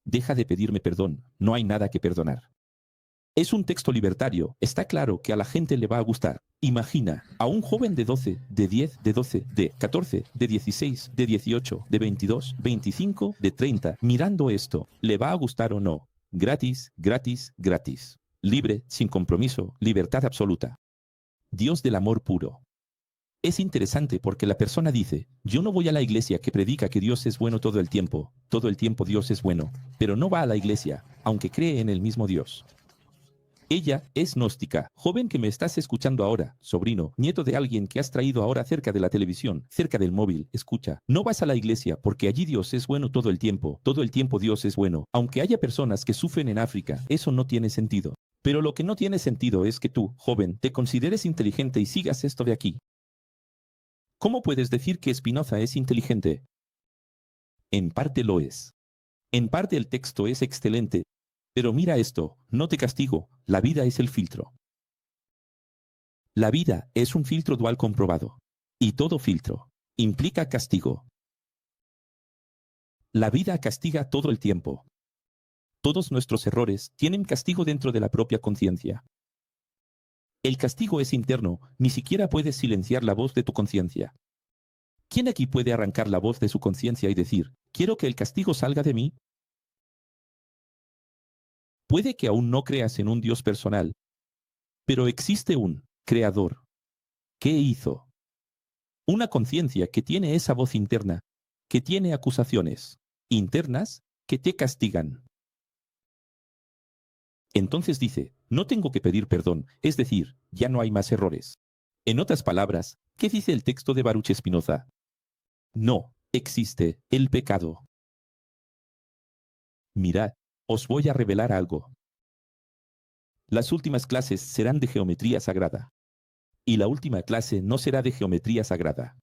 Deja de pedirme perdón, no hay nada que perdonar. Es un texto libertario, está claro que a la gente le va a gustar. Imagina a un joven de 12, de 10, de 12, de 14, de 16, de 18, de 22, 25, de 30, mirando esto, ¿le va a gustar o no? Gratis, gratis, gratis. Libre, sin compromiso, libertad absoluta. Dios del amor puro. Es interesante porque la persona dice, yo no voy a la iglesia que predica que Dios es bueno todo el tiempo Dios es bueno, pero no va a la iglesia, aunque cree en el mismo Dios. Ella es gnóstica, joven que me estás escuchando ahora, sobrino, nieto de alguien que has traído ahora cerca de la televisión, cerca del móvil, escucha, no vas a la iglesia porque allí Dios es bueno todo el tiempo Dios es bueno, aunque haya personas que sufren en África, eso no tiene sentido. Pero lo que no tiene sentido es que tú, joven, te consideres inteligente y sigas esto de aquí. ¿Cómo puedes decir que Spinoza es inteligente? En parte lo es. En parte el texto es excelente, pero mira esto, no te castigo, la vida es el filtro. La vida es un filtro dual comprobado. Y todo filtro Implica castigo. La vida castiga todo el tiempo. Todos nuestros errores tienen castigo dentro de la propia conciencia. El castigo es interno, ni siquiera puedes silenciar la voz de tu conciencia. ¿Quién aquí puede arrancar la voz de su conciencia y decir, quiero que el castigo salga de mí? Puede que aún no creas en un Dios personal, pero existe un Creador. ¿Qué hizo? Una conciencia que tiene esa voz interna, que tiene acusaciones internas que te castigan. Entonces dice, no tengo que pedir perdón, es decir, ya no hay más errores. En otras palabras, ¿qué dice el texto de Baruch Spinoza? No existe el pecado. Mirad, os voy a revelar algo. Las últimas clases serán de geometría sagrada. Y la última clase no será de geometría sagrada.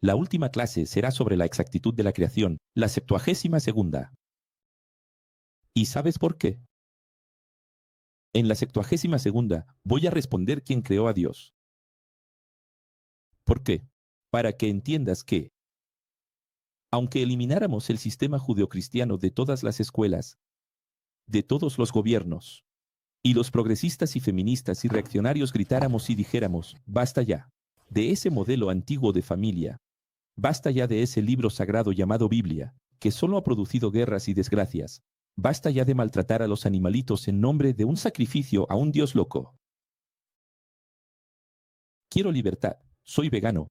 La última clase será sobre la exactitud de la creación, la 72ª. ¿Y sabes por qué? En la 72ª voy a responder quién creó a Dios. ¿Por qué? Para que entiendas que, aunque elimináramos el sistema judeocristiano de todas las escuelas, de todos los gobiernos, y los progresistas y feministas y reaccionarios gritáramos y dijéramos, basta ya, de ese modelo antiguo de familia, basta ya de ese libro sagrado llamado Biblia, que solo ha producido guerras y desgracias, basta ya de maltratar a los animalitos en nombre de un sacrificio a un Dios loco. Quiero libertad, soy vegano,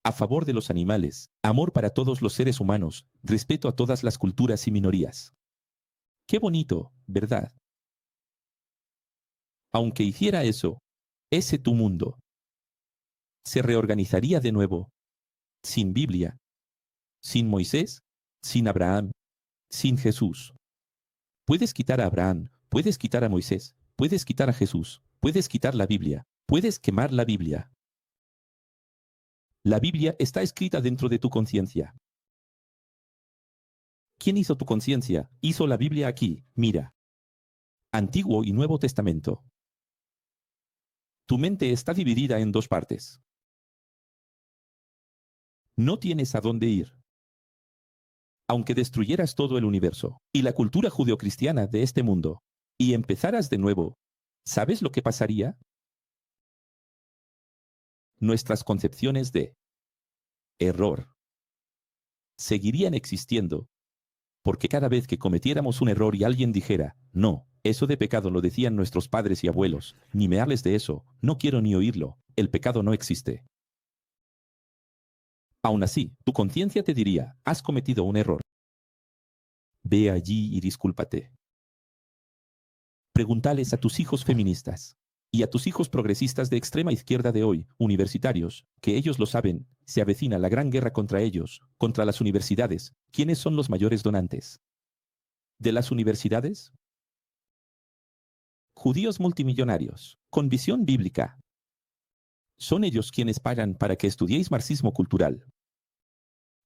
a favor de los animales, amor para todos los seres humanos, respeto a todas las culturas y minorías. Qué bonito, ¿verdad? Aunque hiciera eso, ese tu mundo se reorganizaría de nuevo, sin Biblia, sin Moisés, sin Abraham, sin Jesús. Puedes quitar a Abraham, puedes quitar a Moisés, puedes quitar a Jesús, puedes quitar la Biblia, puedes quemar la Biblia. La Biblia está escrita dentro de tu conciencia. ¿Quién hizo tu conciencia? Hizo la Biblia aquí, mira. Antiguo y Nuevo Testamento. Tu mente está dividida en dos partes. No tienes a dónde ir. Aunque destruyeras todo el universo y la cultura judeocristiana de este mundo y empezaras de nuevo, ¿sabes lo que pasaría? Nuestras concepciones de error seguirían existiendo, porque cada vez que cometiéramos un error y alguien dijera, no, eso de pecado lo decían nuestros padres y abuelos, ni me hables de eso, no quiero ni oírlo, el pecado no existe. Aún así, tu conciencia te diría, has cometido un error. Ve allí y discúlpate. Preguntales a tus hijos feministas y a tus hijos progresistas de extrema izquierda de hoy, universitarios, que ellos lo saben, se avecina la gran guerra contra ellos, contra las universidades. ¿Quiénes son los mayores donantes de las universidades? Judíos multimillonarios, con visión bíblica. Son ellos quienes pagan para que estudiéis marxismo cultural.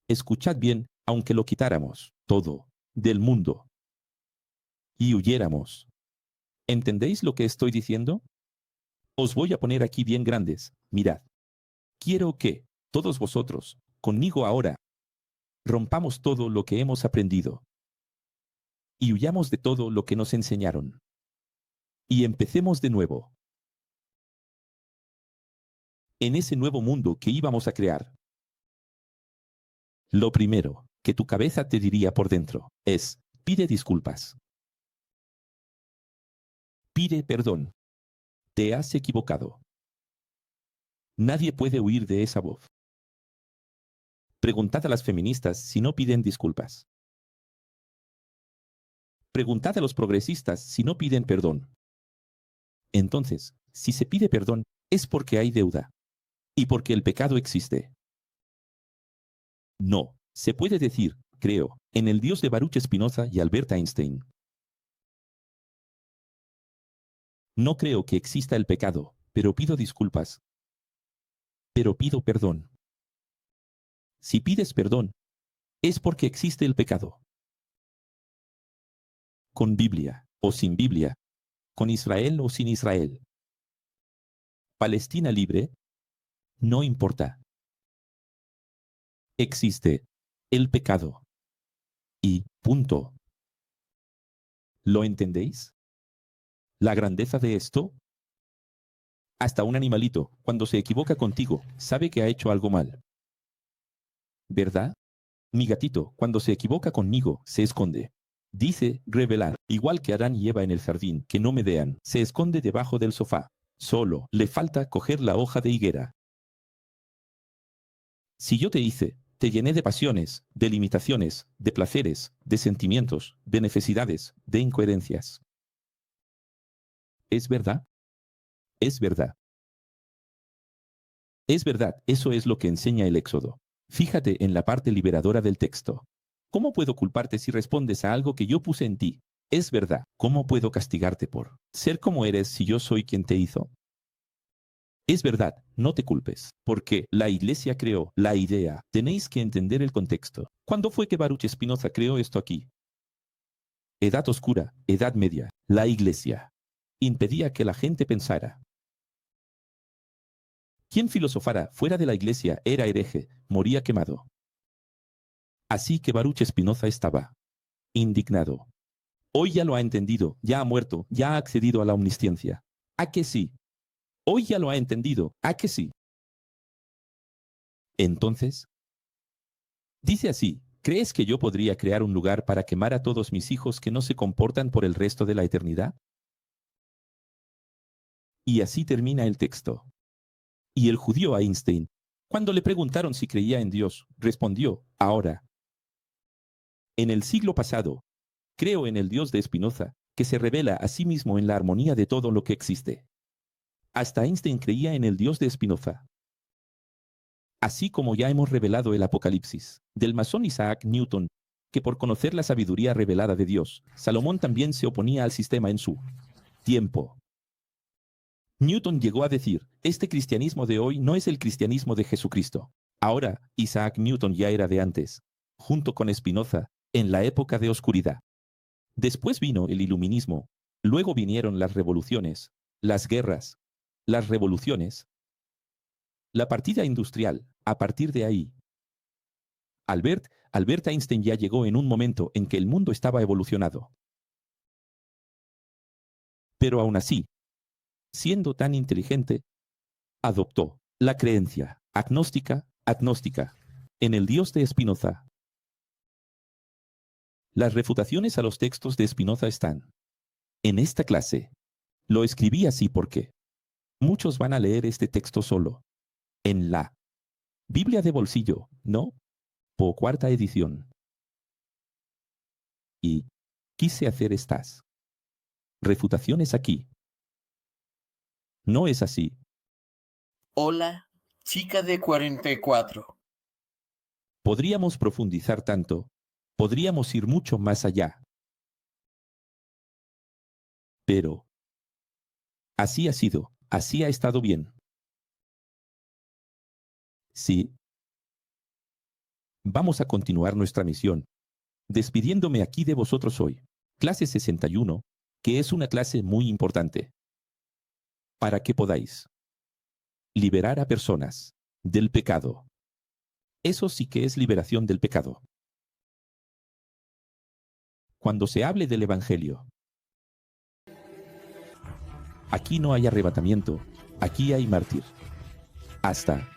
Escuchad bien, aunque lo quitáramos, todo, del mundo, y huyéramos. ¿Entendéis lo que estoy diciendo? Os voy a poner aquí bien grandes, mirad. Quiero que, todos vosotros, conmigo ahora, rompamos todo lo que hemos aprendido. Y huyamos de todo lo que nos enseñaron. Y empecemos de nuevo. En ese nuevo mundo que íbamos a crear. Lo primero que tu cabeza te diría por dentro es, pide disculpas. Pide perdón. Te has equivocado. Nadie puede huir de esa voz. Preguntad a las feministas si no piden disculpas. Preguntad a los progresistas si no piden perdón. Entonces, si se pide perdón, es porque hay deuda. Y porque el pecado existe. No, se puede decir, creo, en el Dios de Baruch Spinoza y Albert Einstein. No creo que exista el pecado, pero pido disculpas. Pero pido perdón. Si pides perdón, es porque existe el pecado. Con Biblia o sin Biblia, con Israel o sin Israel. Palestina libre, no importa. Existe el pecado. Y punto. ¿Lo entendéis? La grandeza de esto. Hasta un animalito, cuando se equivoca contigo, sabe que ha hecho algo mal. ¿Verdad? Mi gatito, cuando se equivoca conmigo, se esconde. Dice, revelar, igual que Adán y Eva en el jardín, que no me vean, se esconde debajo del sofá. Solo le falta coger la hoja de higuera. Si yo te hice, te llené de pasiones, de limitaciones, de placeres, de sentimientos, de necesidades, de incoherencias. ¿Es verdad? Es verdad. Es verdad, eso es lo que enseña el Éxodo. Fíjate en la parte liberadora del texto. ¿Cómo puedo culparte si respondes a algo que yo puse en ti? Es verdad, ¿cómo puedo castigarte por ser como eres si yo soy quien te hizo? Es verdad, no te culpes, porque la Iglesia creó la idea. Tenéis que entender el contexto. ¿Cuándo fue que Baruch Spinoza creó esto aquí? Edad oscura, Edad Media. La Iglesia impedía que la gente pensara. Quien filosofara fuera de la Iglesia era hereje, moría quemado. Así que Baruch Spinoza estaba indignado. Hoy ya lo ha entendido, ya ha muerto, ya ha accedido a la omnisciencia. ¿A que sí? Hoy ya lo ha entendido, ¿a que sí? Entonces, dice así, ¿crees que yo podría crear un lugar para quemar a todos mis hijos que no se comportan por el resto de la eternidad? Y así termina el texto. Y el judío Einstein, cuando le preguntaron si creía en Dios, respondió, ahora. En el siglo pasado, creo en el Dios de Spinoza, que se revela a sí mismo en la armonía de todo lo que existe. Hasta Einstein creía en el Dios de Spinoza. Así como ya hemos revelado el Apocalipsis, del masón Isaac Newton, que por conocer la sabiduría revelada de Dios, Salomón también se oponía al sistema en su tiempo. Newton llegó a decir, este cristianismo de hoy no es el cristianismo de Jesucristo. Ahora, Isaac Newton ya era de antes, junto con Spinoza, en la época de oscuridad. Después vino el iluminismo, luego vinieron las revoluciones, las guerras, las revoluciones, la partida industrial. A partir de ahí, Albert Einstein ya llegó en un momento en que el mundo estaba evolucionado. Pero aún así, siendo tan inteligente, adoptó la creencia agnóstica, en el Dios de Spinoza. Las refutaciones a los textos de Spinoza están en esta clase. Lo escribí así porque muchos van a leer este texto solo en la Biblia de bolsillo, ¿no? Po cuarta edición. Y quise hacer estas refutaciones aquí. No es así. Hola, chica de 44. Podríamos profundizar tanto, podríamos ir mucho más allá. Pero así ha sido, así ha estado bien. Sí. Vamos a continuar nuestra misión, despidiéndome aquí de vosotros hoy. Clase 61, que es una clase muy importante. Para que podáis liberar a personas del pecado. Eso sí que es liberación del pecado. Cuando se hable del Evangelio, aquí no hay arrebatamiento, aquí hay mártir. Hasta